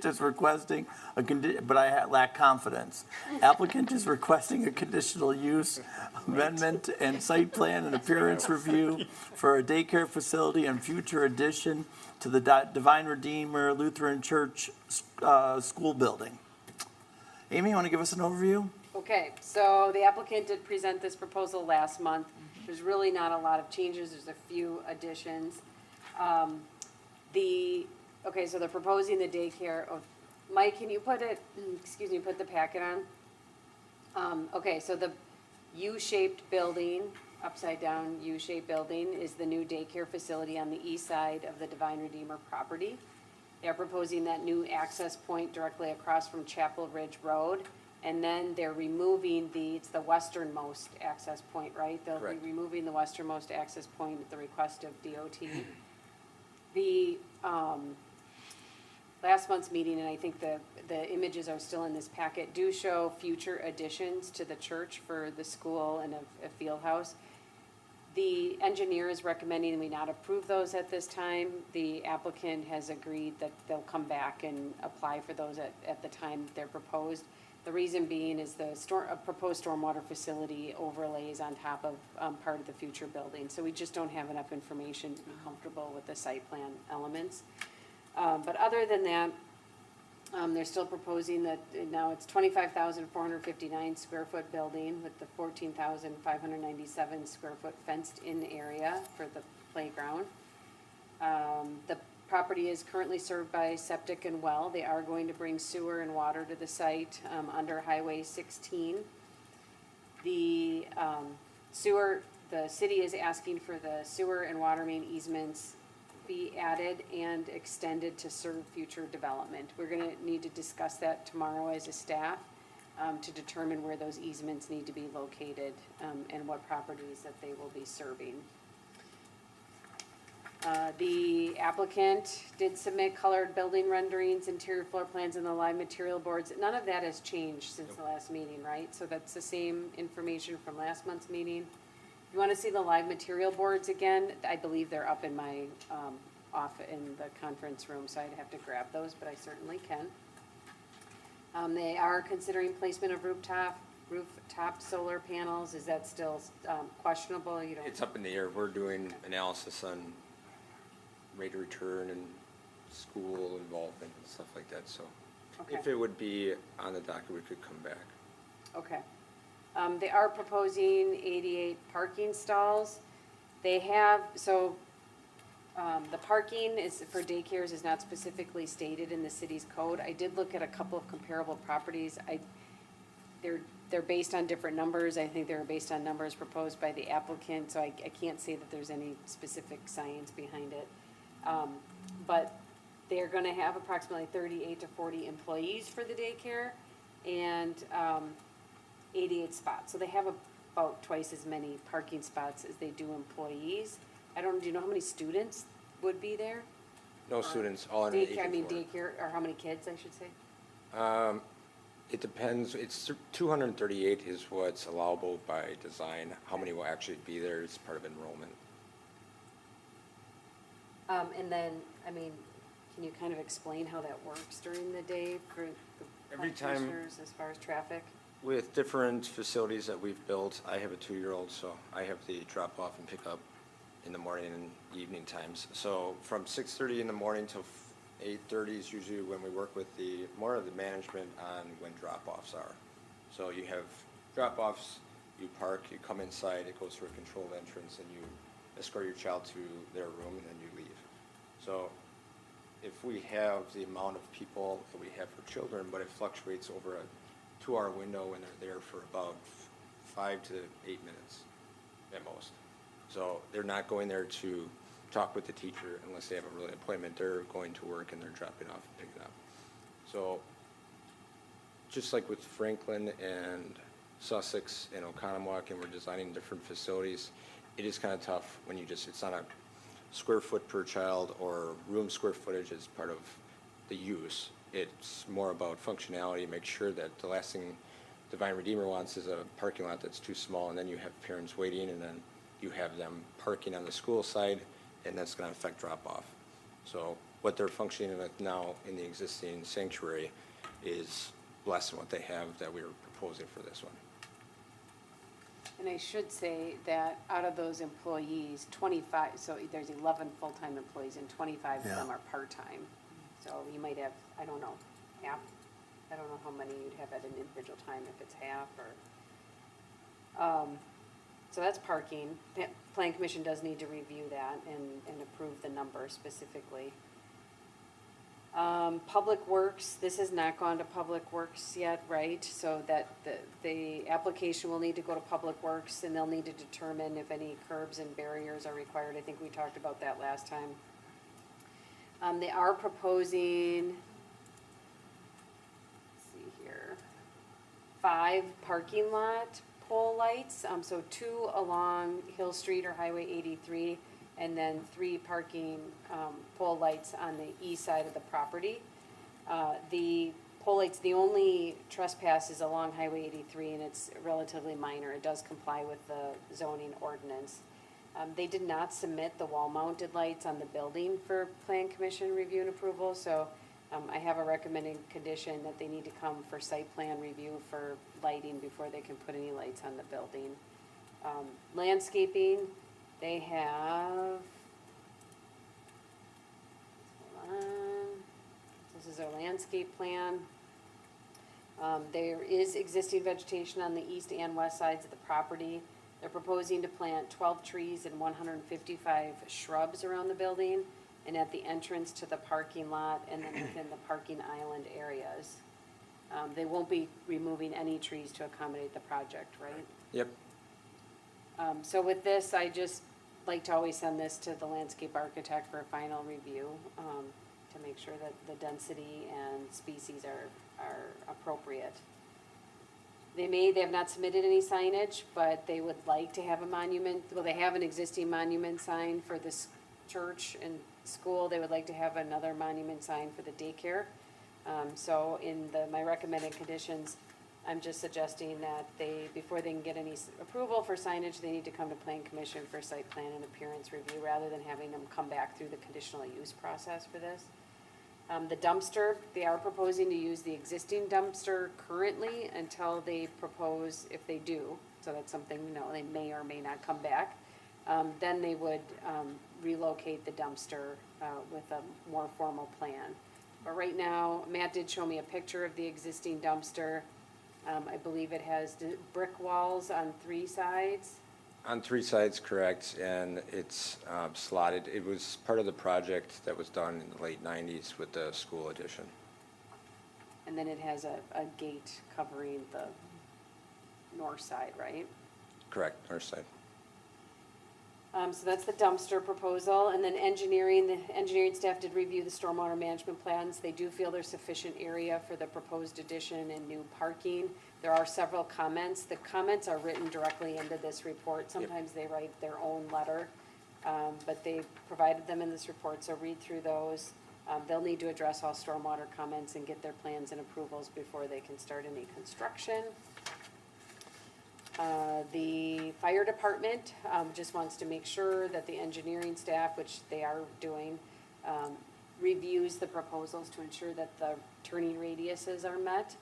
is requesting but I lack confidence. Applicant is requesting a conditional use amendment and site plan and appearance review for a daycare facility and future addition to the Divine Redeemer Lutheran Church school building. Amy, you want to give us an overview? Okay, so the applicant did present this proposal last month. There's really not a lot of changes, there's a few additions. Okay, so they're proposing the daycare. Oh, Mike, can you put the packet on? Okay, so the U-shaped building, upside down U-shaped building, is the new daycare facility on the east side of the Divine Redeemer property. They're proposing that new access point directly across from Chapel Ridge Road. And then they're removing it's the westernmost access point, right? They'll be removing the westernmost access point at the request of DOT. The, last month's meeting, and I think the images are still in this packet, do show future additions to the church for the school and a field house. The engineer is recommending we not approve those at this time. The applicant has agreed that they'll come back and apply for those at the time they're proposed. The reason being is a proposed stormwater facility overlays on top of part of the future building. So we just don't have enough information to be comfortable with the site plan elements. But other than that, they're still proposing that now it's 25,459 square foot building with the 14,597 square foot fenced in area for the playground. The property is currently served by septic and well. They are going to bring sewer and water to the site under Highway 16. The city is asking for the sewer and water main easements be added and extended to serve future development. We're gonna need to discuss that tomorrow as a staff. to determine where those easements need to be located, and what properties that they will be serving. The applicant did submit colored building renderings, interior floor plans, and the live material boards. None of that has changed since the last meeting, right? So that's the same information from last month's meeting. If you want to see the live material boards again, I believe they're up in my, off in the conference room, so I'd have to grab those, but I certainly can. They are considering placement of rooftop solar panels. Is that still questionable? You don't? It's up in the air. We're doing analysis on rate of return and school involvement and stuff like that, so Okay. if it would be on the docket, we could come back. Okay. They are proposing 88 parking stalls. They have, so, the parking is, for daycares is not specifically stated in the city's code. I did look at a couple of comparable properties. They're based on different numbers. I think they were based on numbers proposed by the applicant, so I can't say that there's any specific science behind it. But they're gonna have approximately 38 to 40 employees for the daycare and, 88 spots. So they have about twice as many parking spots as they do employees. Do you know how many students would be there? No students, all in the Daycare, I mean floor. daycare, or how many kids, I should say? It depends, it's 238 is what's allowable by design. How many will actually be there is part of enrollment. And then, I mean, can you kind of explain how that works during the day for the Every time- commissioners as far as traffic? With different facilities that we've built, I have a 2-year-old, so I have the drop off and pick up in the morning and evening times. So from 6:30 in the morning till 8:30 is usually when we work with more of the management on when drop-offs are. So you have drop-offs, you park, you come inside, it goes through a controlled entrance, and you escort your child to their room, and then you leave. So if we have the amount of people that we have for children, but it fluctuates over a 2-hour window, and they're there for about 5 to 8 minutes at most. So they're not going there to talk with the teacher unless they have a real appointment. They're going to work and they're dropping off and picking up. So just like with Franklin and Sussex and Oconomowoc, and we're designing different facilities, it is kind of tough when it's not a square foot per child or room square footage as part of the use. It's more about functionality, make sure that the last thing Divine Redeemer wants is a parking lot that's too small, and then you have parents waiting, and then you have them parking on the school side, and that's going to affect drop-off. So what they're functioning with now in the existing sanctuary is less than what they have that we were proposing for this one. And I should say that out of those employees, 25, so there's 11 full-time employees and 25 of them are part-time. So you might have, I don't know, half, I don't know how many you'd have at an individual time, if it's half or, so that's parking. The Plan Commission does need to review that and approve the number specifically. Public Works, this has not gone to Public Works yet, right? So that the application will need to go to Public Works, and they'll need to determine if any curbs and barriers are required. I think we talked about that last time. They are proposing, let's see here, 5 parking lot pole lights, so 2 along Hill Street or Highway 83, and then 3 parking pole lights on the east side of the property. The pole lights, the only trespass is along Highway 83, and it's relatively minor. It does comply with the zoning ordinance. They did not submit the wall-mounted lights on the building for Plan Commission review and approval, so I have a recommended condition that they need to come for site plan review for lighting before they can put any lights on the building. Landscaping, they have, hold on, this is their landscape plan. There is existing vegetation on the east and west sides of the property. They're proposing to plant 12 trees and 155 shrubs around the building and at the entrance to the parking lot and then within the parking island areas. They won't be removing any trees to accommodate the project, right? Yep. So with this, I just like to always send this to the landscape architect for a final review, to make sure that the density and species are appropriate. They have not submitted any signage, but they would like to have a monument, well, they have an existing monument sign for this church and school. They would like to have another monument sign for the daycare. So in my recommended conditions, I'm just suggesting that before they can get any approval for signage, they need to come to Plan Commission for site plan and appearance review, rather than having them come back through the conditional use process for this. The dumpster, they are proposing to use the existing dumpster currently until they propose, if they do, so that's something, they may or may not come back. Then they would relocate the dumpster with a more formal plan. But right now, Matt did show me a picture of the existing dumpster. I believe it has brick walls on 3 sides. On 3 sides, correct, and it's slotted. It was part of the project that was done in the late 90s with the school addition. And then it has a gate covering the north side, right? Correct, north side. So that's the dumpster proposal, and then the engineering staff did review the stormwater management plans. They do feel there's sufficient area for the proposed addition and new parking. There are several comments. The comments are written directly into this report. Sometimes they write their own letter, but they provided them in this report, so read through those. They'll need to address all stormwater comments and get their plans and approvals before they can start any construction. The fire department just wants to make sure that the engineering staff, which they are doing, reviews the proposals to ensure that the turning radiuses are met,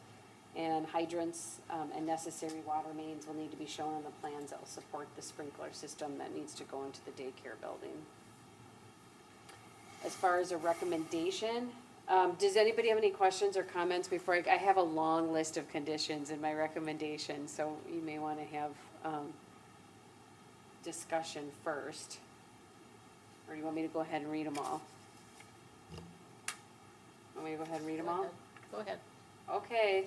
and hydrants and necessary water mains will need to be shown on the plans that will support the sprinkler system that needs to go into the daycare building. As far as a recommendation, does anybody have any questions or comments before I have a long list of conditions in my recommendation, so you may want to have discussion first. Or do you want me to go ahead and read them all? Want me to go ahead and read them all? Go ahead. Okay.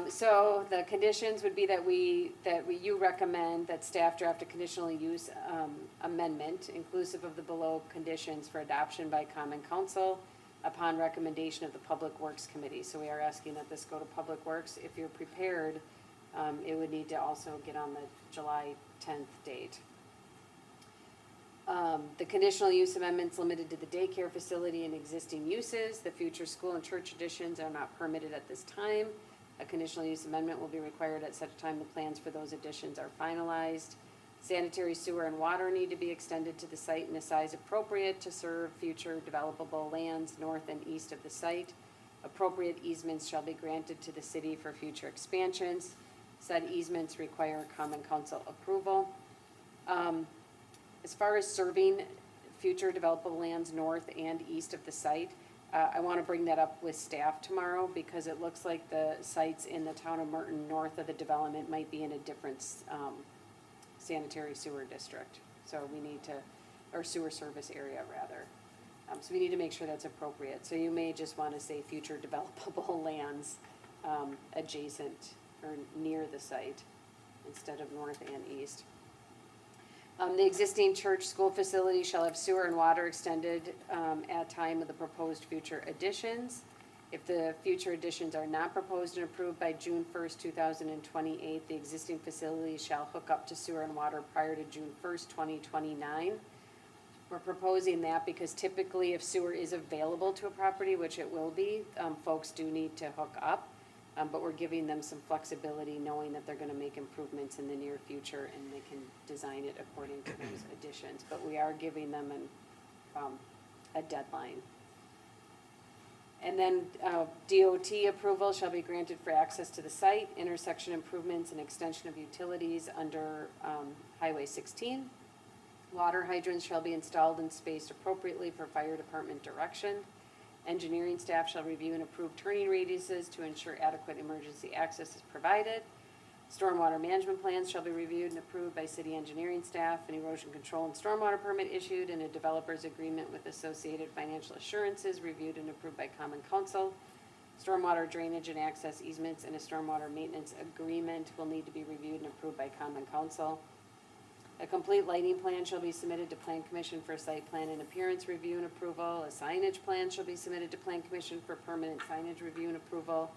So the conditions would be that you recommend that staff draft a conditional use amendment inclusive of the below conditions for adoption by Common Council upon recommendation of the Public Works Committee. So we are asking that this go to Public Works. If you're prepared, it would need to also get on the July 10th date. The conditional use amendments limited to the daycare facility and existing uses. The future school and church additions are not permitted at this time. A conditional use amendment will be required at such time the plans for those additions are finalized. Sanitary sewer and water need to be extended to the site in a size appropriate to serve future developable lands north and east of the site. Appropriate easements shall be granted to the city for future expansions. Said easements require Common Council approval. As far as serving future developable lands north and east of the site, I want to bring that up with staff tomorrow because it looks like the sites in the town of Merton north of the development might be in a different sanitary sewer district. So we need to, or sewer service area rather. So we need to make sure that's appropriate. So you may just want to say future developable lands adjacent or near the site instead of north and east. The existing church school facility shall have sewer and water extended at time of the proposed future additions. If the future additions are not proposed and approved by June 1st, 2028, the existing facility shall hook up to sewer and water prior to June 1st, 2029. We're proposing that because typically if sewer is available to a property, which it will be, folks do need to hook up. But we're giving them some flexibility knowing that they're gonna make improvements in the near future and they can design it according to those additions. But we are giving them a deadline. And then DOT approval shall be granted for access to the site, intersection improvements and extension of utilities under Highway 16. Water hydrants shall be installed and spaced appropriately for fire department direction. Engineering staff shall review and approve turning radiuses to ensure adequate emergency access is provided. Stormwater management plans shall be reviewed and approved by city engineering staff. An erosion control and stormwater permit issued and a developer's agreement with associated financial assurances reviewed and approved by Common Council. Stormwater drainage and access easements and a stormwater maintenance agreement will need to be reviewed and approved by Common Council. A complete lighting plan shall be submitted to Plan Commission for site plan and appearance review and approval. A signage plan shall be submitted to Plan Commission for permanent signage review and approval.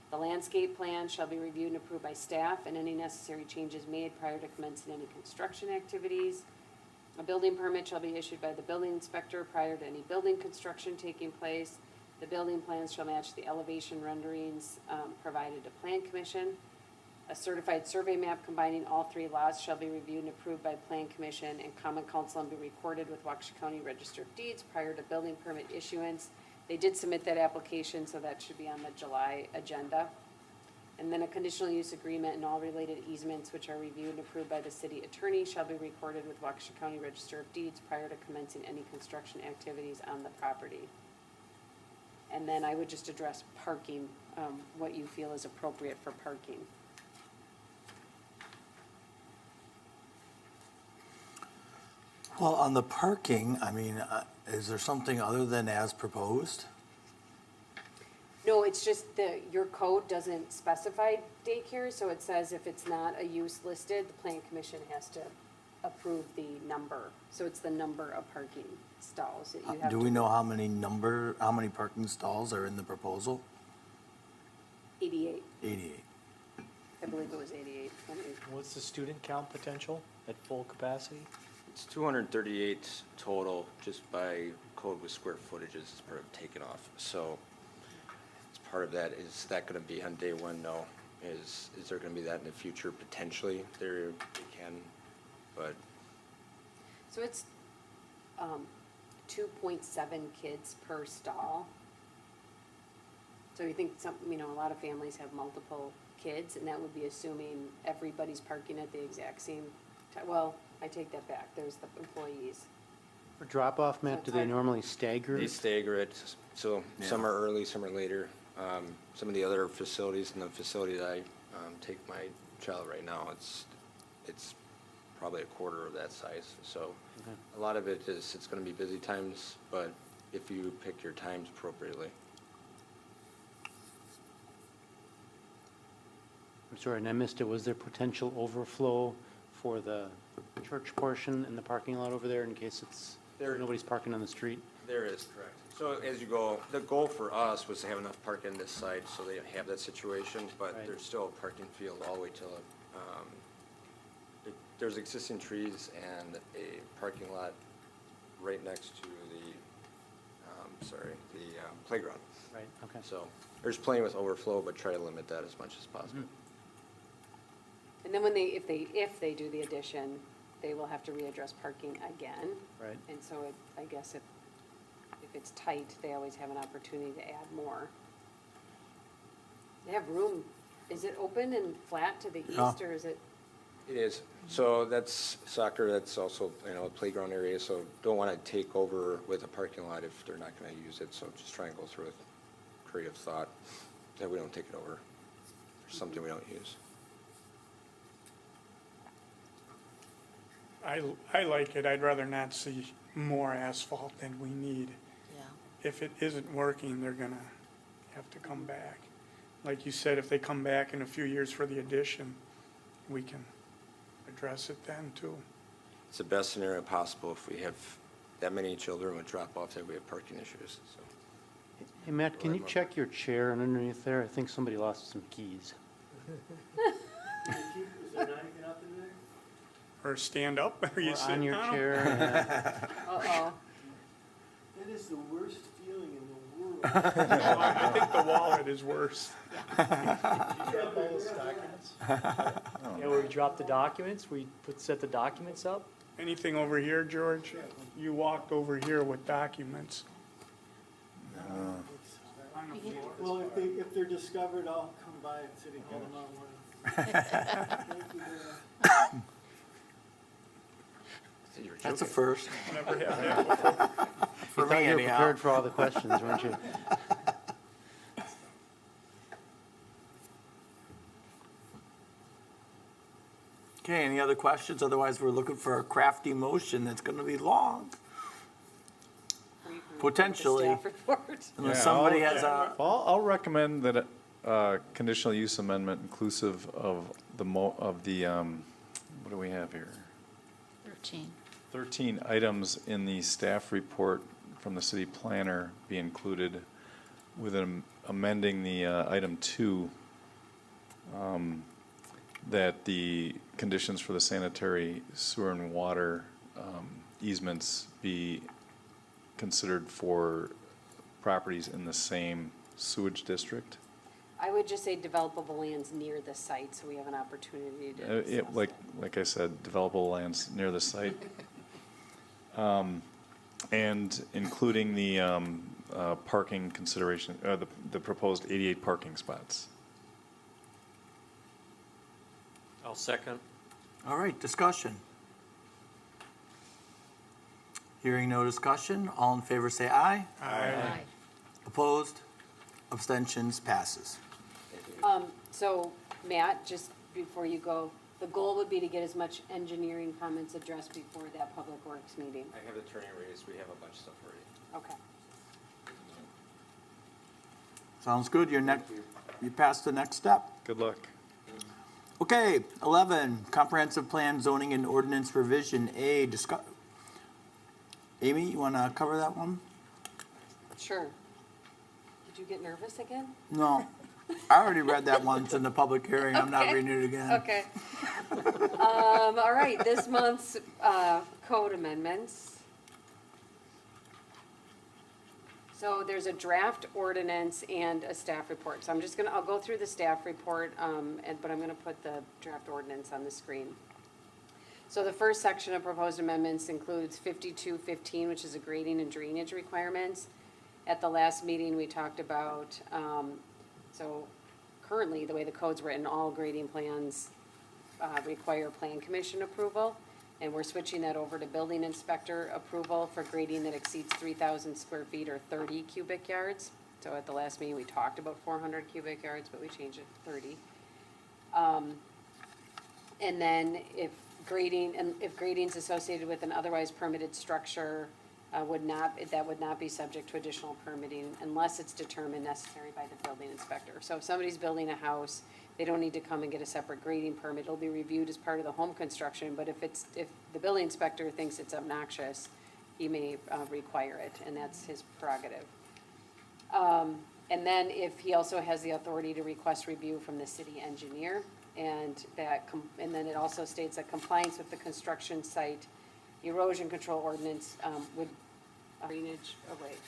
The landscape plan shall be reviewed and approved by staff, and any necessary changes made prior to commencing any construction activities. A building permit shall be issued by the building inspector prior to any building construction taking place. The building plans shall match the elevation renderings provided to Plan Commission. A certified survey map combining all 3 lots shall be reviewed and approved by Plan Commission and Common Council and be recorded with Waukesha County Register of Deeds prior to building permit issuance. They did submit that application, so that should be on the July agenda. And then a conditional use agreement and all related easements which are reviewed and approved by the city attorney shall be recorded with Waukesha County Register of Deeds prior to commencing any construction activities on the property. And then I would just address parking, what you feel is appropriate for parking. Well, on the parking, I mean, is there something other than as proposed? No, it's just your code doesn't specify daycare, so it says if it's not a use listed, the Plan Commission has to approve the number. So it's the number of parking stalls that you have. Do we know how many parking stalls are in the proposal? 88. 88. I believe it was 88. What's the student count potential at full capacity? It's 238 total, just by code with square footages is part of taken off. So as part of that, is that going to be on day one? No. Is there going to be that in the future? Potentially, there it can, but. So it's 2.7 kids per stall. So you think a lot of families have multiple kids, and that would be assuming everybody's parking at the exact same time. Well, I take that back. There's the employees. For drop-off, Matt, do they normally stagger? They stagger it, so some are early, some are later. Some of the other facilities, in the facility that I take my child right now, it's probably a quarter of that size. So a lot of it is, it's going to be busy times, but if you pick your times appropriately. I'm sorry, and I missed it. Was there potential overflow for the church portion in the parking lot over there in case nobody's parking on the street? There is, correct. So as you go, the goal for us was to have enough parking on this side so they have that situation, but Right. there's still a parking field all the way till, there's existing trees and a parking lot right next to the playground. Right, okay. So there's plenty with overflow, but try to limit that as much as possible. And then if they do the addition, they will have to readdress parking again. Right. And so I guess if it's tight, they always have an opportunity to add more. They have room. Is it open and flat to the east, or is it? It is. So that's soccer, that's also, a playground area, so don't want to take over with a parking lot if they're not going to use it. So just try and go through with creative thought that we don't take it over for something we don't use. I like it. I'd rather not see more asphalt than we need. Yeah. If it isn't working, they're gonna have to come back. Like you said, if they come back in a few years for the addition, we can address it then too. It's the best scenario possible if we have that many children with drop-off that we have parking issues, so. Hey, Matt, can you check your chair and underneath there? I think somebody lost some keys. Or stand up, or you Or sit on your down. chair. Uh-oh. That is the worst feeling in the world. I think the wallet is worse. Yeah, where we drop the documents, set the documents up. Anything over here, George? You walked over here with documents. Well, if they're discovered, I'll come by and sit and get them on one. Thank you very much. That's a first. Never had that before. For You thought me, you were anyhow. prepared for all the questions, weren't you? Okay, any other questions? Otherwise, we're looking for a crafty motion that's gonna be long. Potentially. Staff report. Unless somebody has a, I'll recommend that a conditional use amendment inclusive of what do we have here? 13. 13 items in the staff report from the city planner be included with an amending the item 2, that the conditions for the sanitary sewer and water easements be considered for properties in the same sewage district. I would just say developable lands near the site, so we have an opportunity to discuss that. Like I said, developable lands near the site. And including the parking consideration, the proposed 88 parking spots. I'll second. All right, discussion. Hearing no discussion, all in favor say aye. Aye. Opposed? Abstentions? Passes. So, Matt, just before you go, the goal would be to get as much engineering comments addressed before that Public Works meeting. I have the turning radius, we have a bunch of stuff already. Okay. Sounds good. You passed the next step. Good luck. Okay, 11, comprehensive plan zoning and ordinance revision A. Amy, you want to cover that one? Sure. Did you get nervous again? No. I already read that once in the public hearing. I'm not Okay. reading it again. Okay. All right, this month's code amendments. So there's a draft ordinance and a staff report. So I'll go through the staff report, but I'm gonna put the draft ordinance on the screen. So the first section of proposed amendments includes 5215, which is a grading and drainage requirements. At the last meeting, we talked about, so currently, the way the code's written, all grading plans require plan commission approval. And we're switching that over to building inspector approval for grading that exceeds 3,000 square feet or 30 cubic yards. So at the last meeting, we talked about 400 cubic yards, but we changed it to 30. And then if grading's associated with an otherwise permitted structure, that would not be subject to additional permitting unless it's determined necessary by the building inspector. So if somebody's building a house, they don't need to come and get a separate grading permit. It'll be reviewed as part of the home construction, but if the building inspector thinks it's obnoxious, he may require it, and that's his prerogative. And then if he also has the authority to request review from the city engineer, and then it also states that compliance with the construction site erosion control ordinance would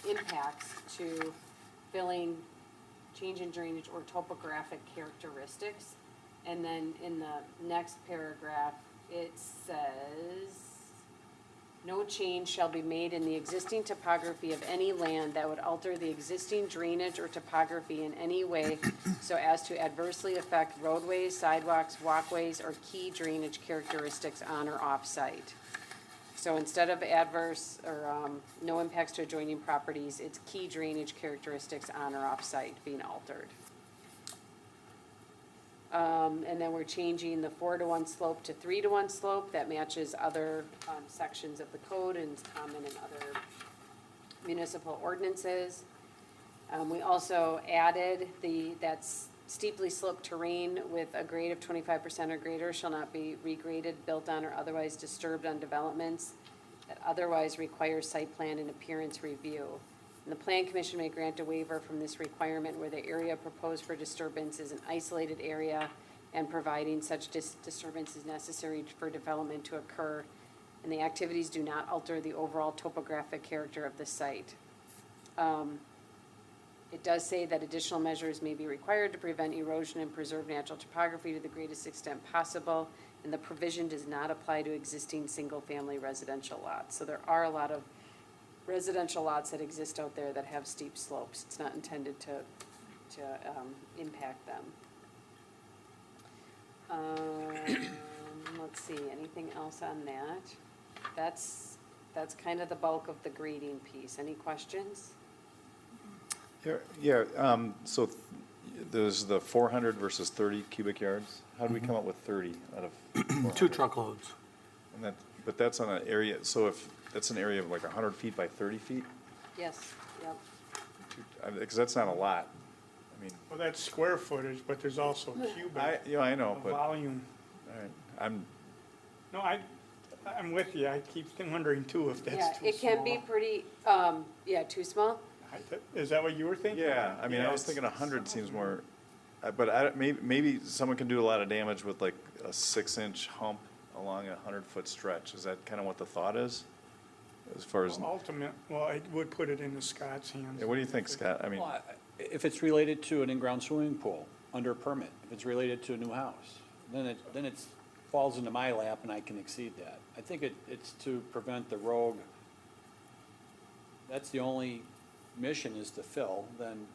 impacts to filling, change in drainage or topographic characteristics. And then in the next paragraph, it says, no change shall be made in the existing topography of any land that would alter the existing drainage or topography in any way so as to adversely affect roadways, sidewalks, walkways, or key drainage characteristics on or off-site. So instead of adverse or no impacts to adjoining properties, it's key drainage characteristics on or off-site being altered. And then we're changing the 4-to-1 slope to 3-to-1 slope. That matches other sections of the code and is common in other municipal ordinances. We also added that's steeply sloped terrain with a grade of 25% or greater shall not be regraded, built on, or otherwise disturbed on developments that otherwise require site plan and appearance review. And the Plan Commission may grant a waiver from this requirement where the area proposed for disturbance is an isolated area and providing such disturbance is necessary for development to occur, and the activities do not alter the overall topographic character of the site. It does say that additional measures may be required to prevent erosion and preserve natural topography to the greatest extent possible, and the provision does not apply to existing single-family residential lots. So there are a lot of residential lots that exist out there that have steep slopes. It's not intended to impact them. Let's see, anything else on that? That's kind of the bulk of the grading piece. Any questions? So there's the 400 versus 30 cubic yards. How did we come up with 30 out of 400? 2 truckloads. And but that's on an area, so if that's an area of like 100 feet by 30 feet? Yes, yep. Because that's not a lot. I mean, Well, that's square footage, but there's also cubic. I know, but. Volume. All right, I'm with you. I keep wondering too if that's too small. Yeah, it can be pretty, too small. Is that what you were thinking? Yeah, I mean, I was thinking 100 seems more, but I, maybe someone can do a lot of damage with like a 6-inch hump along a 100-foot stretch. Is that kind of what the thought is? As far as, Well, I would put it into Scott's hands. yeah, what do you think, Scott? I mean, Well, if it's related to an in-ground swimming pool, under a permit, if it's related to a new house, then it falls into my lap and I can exceed that. I think it's to prevent the rogue. That's the only mission is to fill, then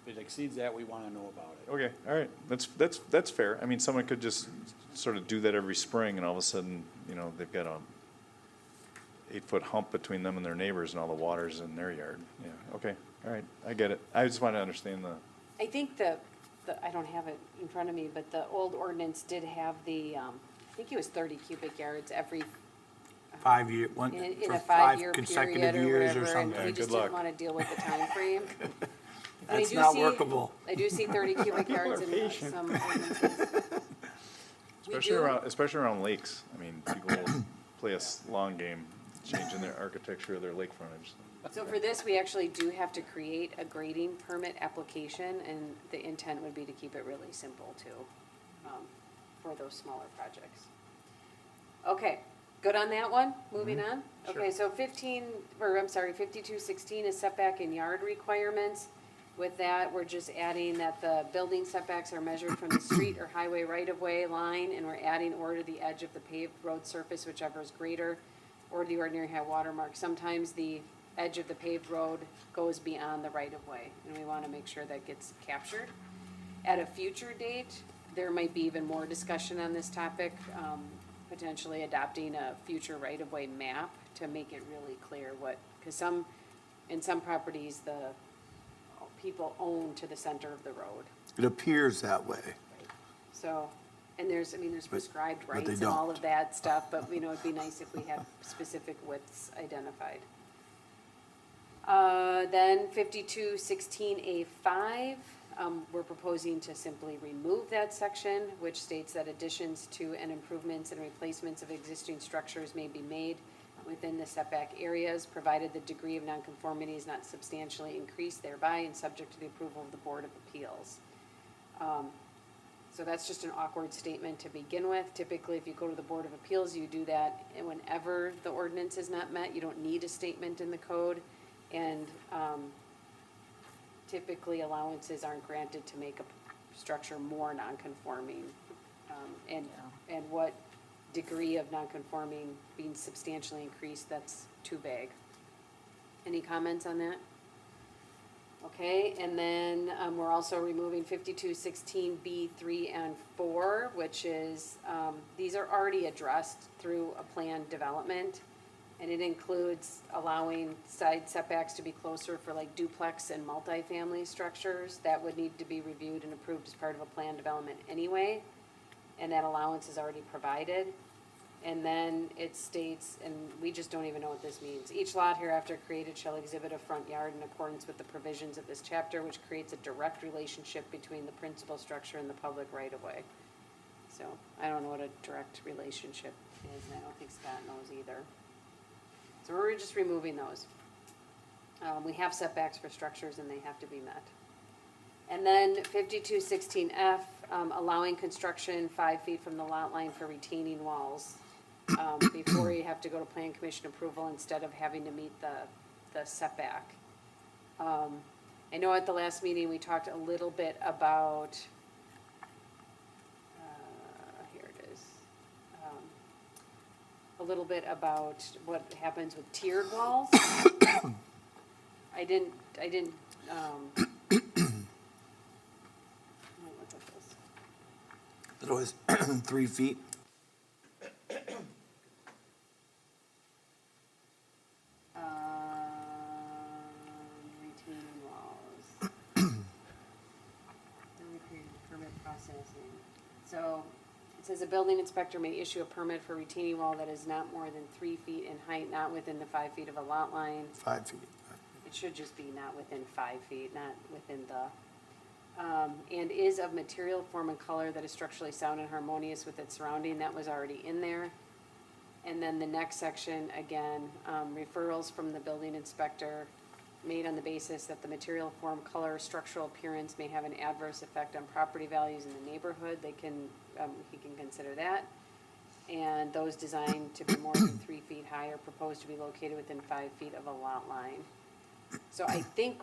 if it exceeds that, we want to know about it. okay, all right, that's fair. I mean, someone could just sort of do that every spring and all of a sudden, you know, they've got a 8-foot hump between them and their neighbors and all the water's in their yard. Yeah, okay, all right, I get it. I just want to understand the, I think I don't have it in front of me, but the old ordinance did have the, I think it was 30 cubic yards every, 5 year, in for a 5 5-year consecutive period or years or whatever, and something. we just Good luck. didn't want to deal with the time frame. And I That's do not see- workable. I do see 30 cubic yards are in patient. some ordinances. We do- especially around lakes. I mean, people will play a long game, changing their architecture of their lake frontage. So for this, we actually do have to create a grading permit application, and the intent would be to keep it really simple too, for those smaller projects. Okay, good on that one? Moving on? Okay, so 5216 is setback and yard requirements. With that, we're just adding that the building setbacks are measured from the street or highway right-of-way line, and we're adding or to the edge of the paved road surface, whichever is greater, or the ordinary high water mark. Sometimes the edge of the paved road goes beyond the right-of-way, and we want to make sure that gets captured. At a future date, there might be even more discussion on this topic, potentially adopting a future right-of-way map to make it really clear what, because in some properties, the people own to the center of the road. It appears that way. So, and there's prescribed but they rights and all don't. of that stuff, but, it'd be nice if we had specific widths identified. Then 5216A5, we're proposing to simply remove that section, which states that additions to and improvements and replacements of existing structures may be made within the setback areas, provided the degree of nonconformity is not substantially increased thereby and subject to the approval of the Board of Appeals. So that's just an awkward statement to begin with. Typically, if you go to the Board of Appeals, you do that, and whenever the ordinance is not met, you don't need a statement in the code. And typically, allowances aren't granted to make a structure more nonconforming. And what degree of nonconforming being substantially increased, that's too vague. Any comments on that? Okay, and then we're also removing 5216B 3 and 4, which is, these are already addressed through a planned development. And it includes allowing side setbacks to be closer for like duplex and multifamily structures. That would need to be reviewed and approved as part of a planned development anyway. And that allowance is already provided. And then it states, and we just don't even know what this means, each lot hereafter created shall exhibit a front yard in accordance with the provisions of this chapter, which creates a direct relationship between the principal structure and the public right-of-way. So I don't know what a direct relationship is, and I don't think Scott knows either. So we're just removing those. We have setbacks for structures and they have to be met. And then 5216F, allowing construction 5 feet from the lot line for retaining walls. Before you have to go to plan commission approval instead of having to meet the setback. I know at the last meeting, we talked a little bit about, here it is. A little bit about what happens with tiered walls. I didn't, let me look at this. It was 3 feet. Retaining walls. Permit processing. So it says a building inspector may issue a permit for retaining wall that is not more than 3 feet in height, not within the 5 feet of a lot line. 5 feet. It should just be not within 5 feet, not within the, and is of material, form, and color that is structurally sound and harmonious with its surrounding. That was already in there. And then the next section, again, referrals from the building inspector made on the basis that the material, form, color, structural appearance may have an adverse effect on property values in the neighborhood, he can consider that. And those designed to be more than 3 feet high are proposed to be located within 5 feet of a lot line. So I think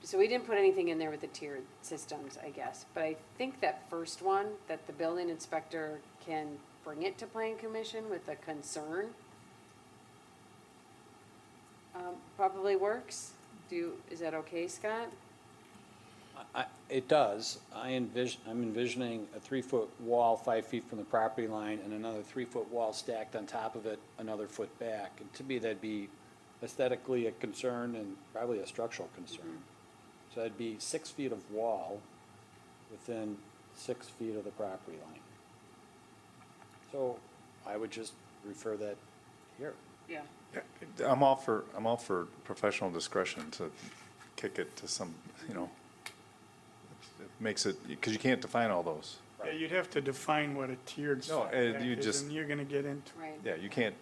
so we didn't put anything in there with the tiered systems, I guess, but I think that first one, that the building inspector can bring it to plan commission with a concern, probably works. Is that okay, Scott? It does. I'm envisioning a 3-foot wall 5 feet from the property line and another 3-foot wall stacked on top of it, another foot back. And to me, that'd be aesthetically a concern and probably a structural concern. So that'd be 6 feet of wall within 6 feet of the property line. So I would just refer that here. Yeah. I'm all for professional discretion to kick it to some, it makes it, because you can't define all those. Yeah, you'd have to define what a tiered No, setback you is, just- and you're gonna get into. Right. Yeah, you can't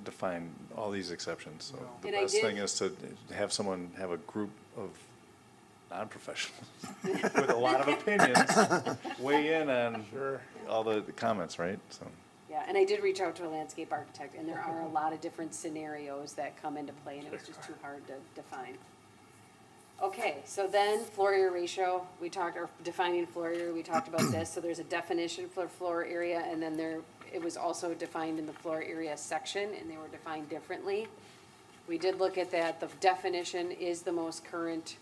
define all these exceptions, so the And I best did- thing is to have someone, have a group of non-professionals with a lot of opinions weigh in on all the comments, right? So, Yeah, and I did reach out to a landscape architect, and there are a lot of different scenarios that come into play, and it was just too hard to define. Okay, so then floor area ratio, or defining floor area, we talked about this, so there's a definition for floor area, and then it was also defined in the floor area section, and they were defined differently. We did look at that, the definition is the most current,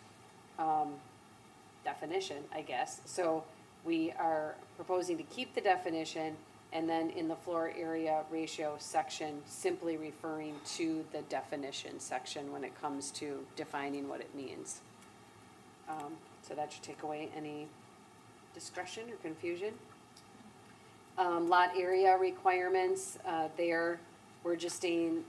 definition, I guess. So we are proposing to keep the definition, and then in the floor area ratio section, simply referring to the definition section when it comes to defining what it means. So that should take away any discretion or confusion. Lot area requirements, we're just stating,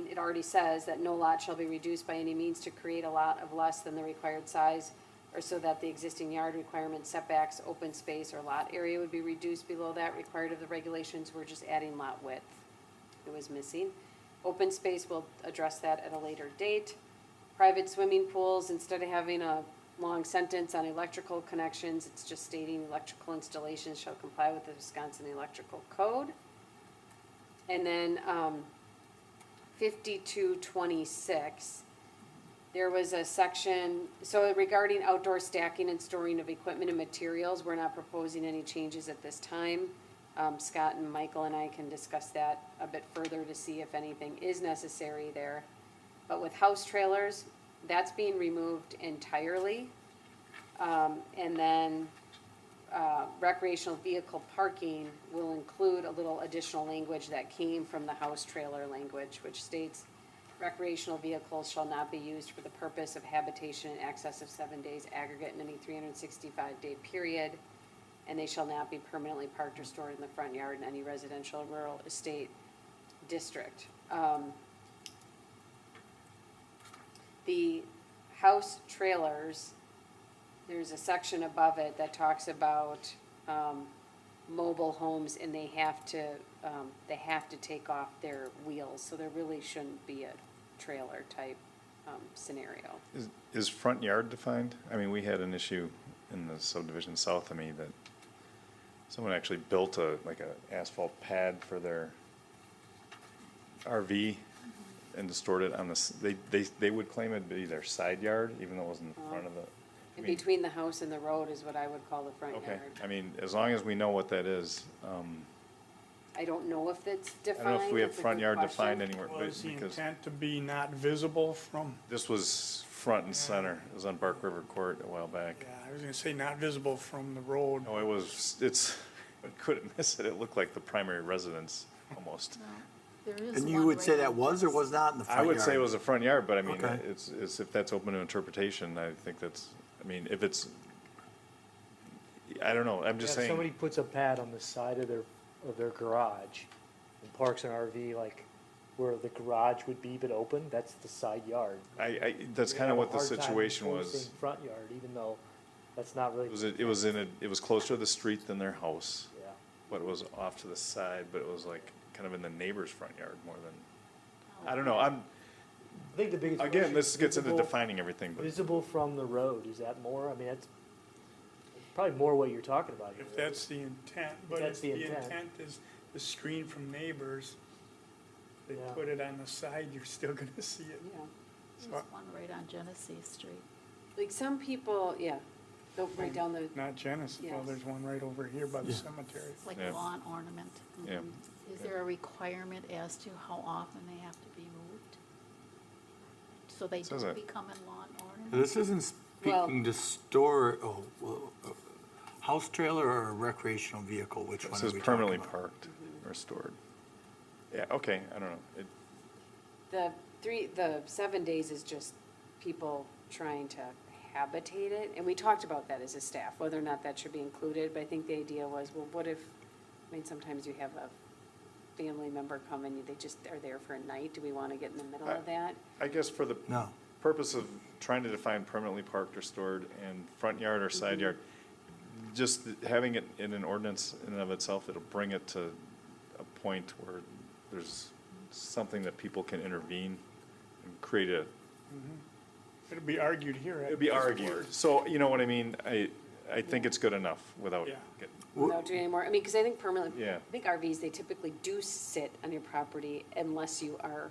it already says that no lot shall be reduced by any means to create a lot of less than the required size, or so that the existing yard requirement, setbacks, open space, or lot area would be reduced below that required of the regulations. We're just adding lot width. It was missing. Open space, we'll address that at a later date. Private swimming pools, instead of having a long sentence on electrical connections, it's just stating electrical installations shall comply with the Wisconsin Electrical Code. And then 5226, there was a section, so regarding outdoor stacking and storing of equipment and materials, we're not proposing any changes at this time. Scott and Michael and I can discuss that a bit further to see if anything is necessary there. But with house trailers, that's being removed entirely. And then recreational vehicle parking will include a little additional language that came from the house trailer language, which states recreational vehicles shall not be used for the purpose of habitation in excess of 7 days aggregate in any 365-day period, and they shall not be permanently parked or stored in the front yard in any residential or rural estate district. The house trailers, there's a section above it that talks about mobile homes, and they have to take off their wheels, so there really shouldn't be a trailer type scenario. is front yard defined? I mean, we had an issue in the subdivision south of me that someone actually built a asphalt pad for their RV and stored it on they would claim it'd be their side yard, even though it was in front of the. In between the house and the road is what I would call the front yard. Okay, I mean, as long as we know what that is, I don't know if it's I defined. don't know if we have That's a front good yard question. defined anywhere, but Was the because intent to be not visible from, this was front and center. It was on Bark River Court a while back. yeah, I was gonna say not visible from the road. No, I couldn't miss it. It looked like the primary residence almost. There is And you one would say right that on was or was not in the front I yard? would say it was a front yard, but I mean, Okay. it's if that's open to interpretation, I think that's, I mean, if it's, I don't know, I'm just If saying. somebody puts a pad on the side of their garage and parks an RV like where the garage would be but open, that's the side yard. That's You kind have of a what the hard time situation was. enforcing front yard, even though that's not really. It was closer to the street than their house. Yeah. But it was off to the side, but it was like kind of in the neighbor's front yard more than, I don't know, I think the biggest Again, question this is gets into visible- defining everything, but Visible from the road, is that more? I mean, that's probably more what you're talking about here. If that's the intent, but that's if the the intent. intent is the screen from neighbors, they Yeah. put it on the side, you're still gonna see it. Yeah. So, There's one right on Genesee Street. Like some people, yeah, they'll right down the, Not Genesis, well, Yes. there's one right over here by the cemetery. It's like Yeah. a lawn ornament. yeah. Is there a requirement as to how often they have to be moved? So they Says don't it. become a lawn ornament? This isn't Well- speaking to store, house trailer or a recreational vehicle, which one This are is we talking permanently about? parked or stored. Yeah, okay, I don't know. the 7 days is just people trying to habitate it. And we talked about that as a staff, whether or not that should be included, but I think the idea was, well, what if, I mean, sometimes you have a family member come and they just are there for a night. Do we want to get in the middle of that? I guess for the No. purpose of trying to define permanently parked or stored and front yard or side yard, just having it in an ordinance in and of itself, it'll bring it to a point where there's something that people can intervene and create a, It'll be argued here. at it'd be this argued. board. So, you know what I mean? I think it's good enough without Yeah. getting, Without doing any more, I mean, because I think permanently, Yeah. I think RVs, they typically do sit on your property unless you are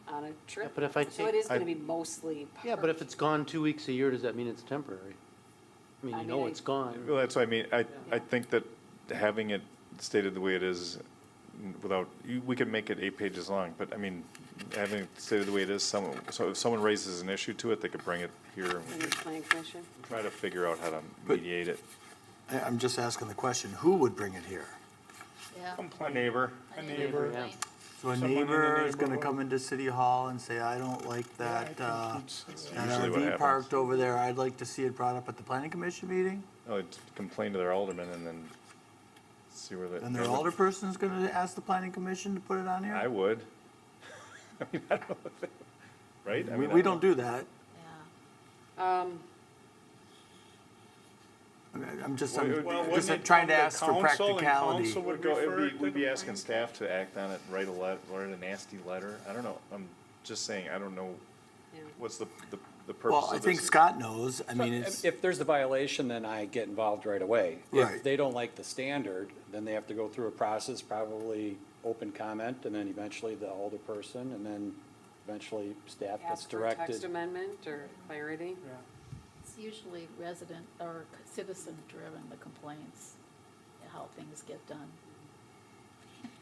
on a trip. Yeah, but if I So take- it is I- gonna be mostly Yeah, but if it's gone 2 weeks a year, does that mean it's temporary? I mean, I you mean, know I- it's gone. well, that's what I mean. I think that having it stated the way it is without, we could make it 8 pages long, but I mean, having it stated the way it is, so if someone raises an issue to it, they could bring it here and we in the could planning commission. try to figure out how to But- mediate it. I'm just asking the question, who would bring it here? Yeah. A neighbor. A neighbor. Yeah. So a Someone in the neighbor is gonna neighborhood. come into City Hall and say, I don't like Yeah, I that, think you'd see that. that Usually what RV happens. parked over there, I'd like to see it brought up at the planning commission meeting? Oh, they'd complain to their alderman and then see where they. And their alder person's gonna ask the planning commission to put it on here? I would. I mean, I don't know if they, right? I mean, We don't do that. Yeah. I mean, I'm just, Well, it I'm would- Well, just wouldn't it trying come to to ask for council and practicality. council would Would go, refer it it'd to we'd be the asking staff to act on it, write a nasty letter. I don't know. I'm just saying, I don't know. Yeah. What's the purpose Well, of I this? think Scott knows, I mean, it's, If there's a violation, then I get involved right away. Right. If they don't like the standard, then they have to go through a process, probably open comment, and then eventually the older person, and then eventually staff gets Ask for a text directed. amendment or clarity. Yeah. It's usually resident or citizen-driven, the complaints, how things get done.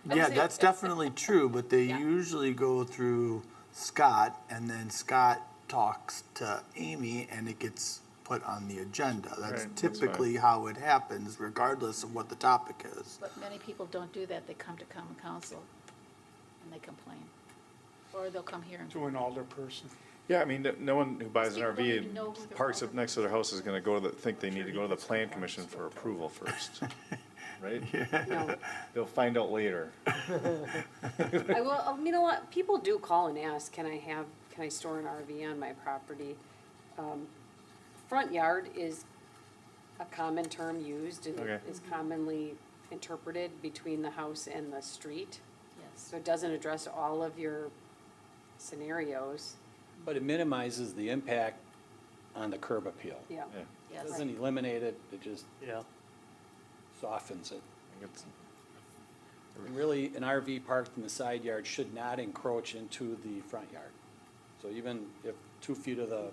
yeah, that's definitely true, but they Yeah. usually go through Scott, and then Scott talks to Amy, and it gets put on the agenda. That's Right, that's fine. typically how it happens, regardless of what the topic is. But many people don't do that. They come to common council and they complain. Or they'll come here and, To an alder person. Yeah, I mean, no one who buys an People don't RV even know who and their parks up alder next to their house is gonna go to think they need to go to the plan commission for approval first. Right? No. They'll find out later. I will, you know what, people do call and ask, can I store an RV on my property? Front yard is a common term used and Okay. is commonly interpreted between the house and the street. yes. So it doesn't address all of your scenarios, But it minimizes the impact on the curb appeal. yeah. Yeah. It Yes. doesn't eliminate it, it just Yeah. softens it. I think it's- And really, an RV parked in the side yard should not encroach into the front yard. So even if 2 feet of the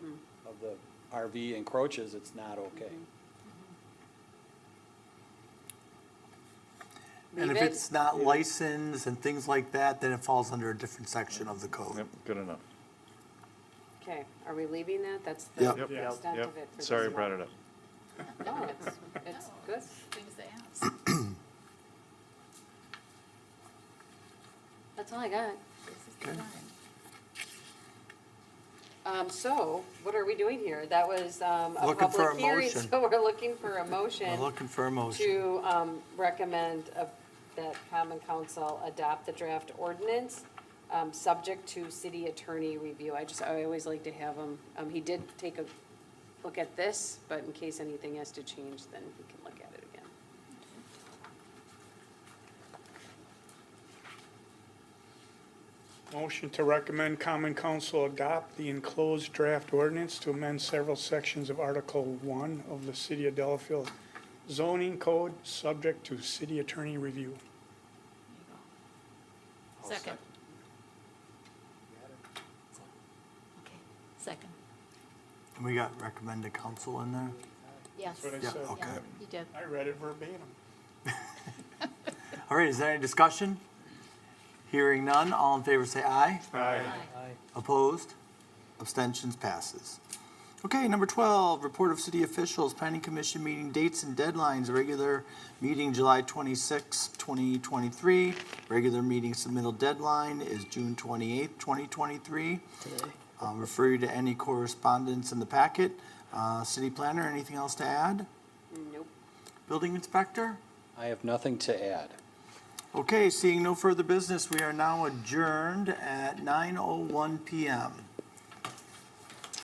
RV encroaches, it's not okay. And if Leave it. it's not licensed and things like that, then it falls under a different section of the code. Yep, good enough. Okay, are we leaving that? That's the Yep. Yep, extent yep. of it for this Sorry I brought one. it up. No, it's No, good. it's Things they ask. That's all I got. This is the Okay. time. So, what are we doing here? That was, a Looking for public a hearing, motion. so we're looking for a motion. We're looking for a motion. To, recommend that common council adopt the draft ordinance, subject to city attorney review. I always like to have him, he did take a look at this, but in case anything has to change, then he can look at it again. Motion to recommend Common Council adopt the enclosed draft ordinance to amend several sections of Article 1 of the City of Delafield zoning code, subject to city attorney review. Second. Okay, second. We got recommended council in there? Yes. That's what I Yeah, said. okay. You did. I read it verbatim. All right, is there any discussion? Hearing none, all in favor say aye. Aye. Opposed? Abstentions passes. Okay, number 12, report of city officials, planning commission meeting dates and deadlines. Regular meeting July 26, 2023. Regular meeting submittal deadline is June 28, 2023. Refer you to any correspondence in the packet. City planner, anything else to add? Nope. Building inspector? I have nothing to add. Okay, seeing no further business, we are now adjourned at 9:01 PM.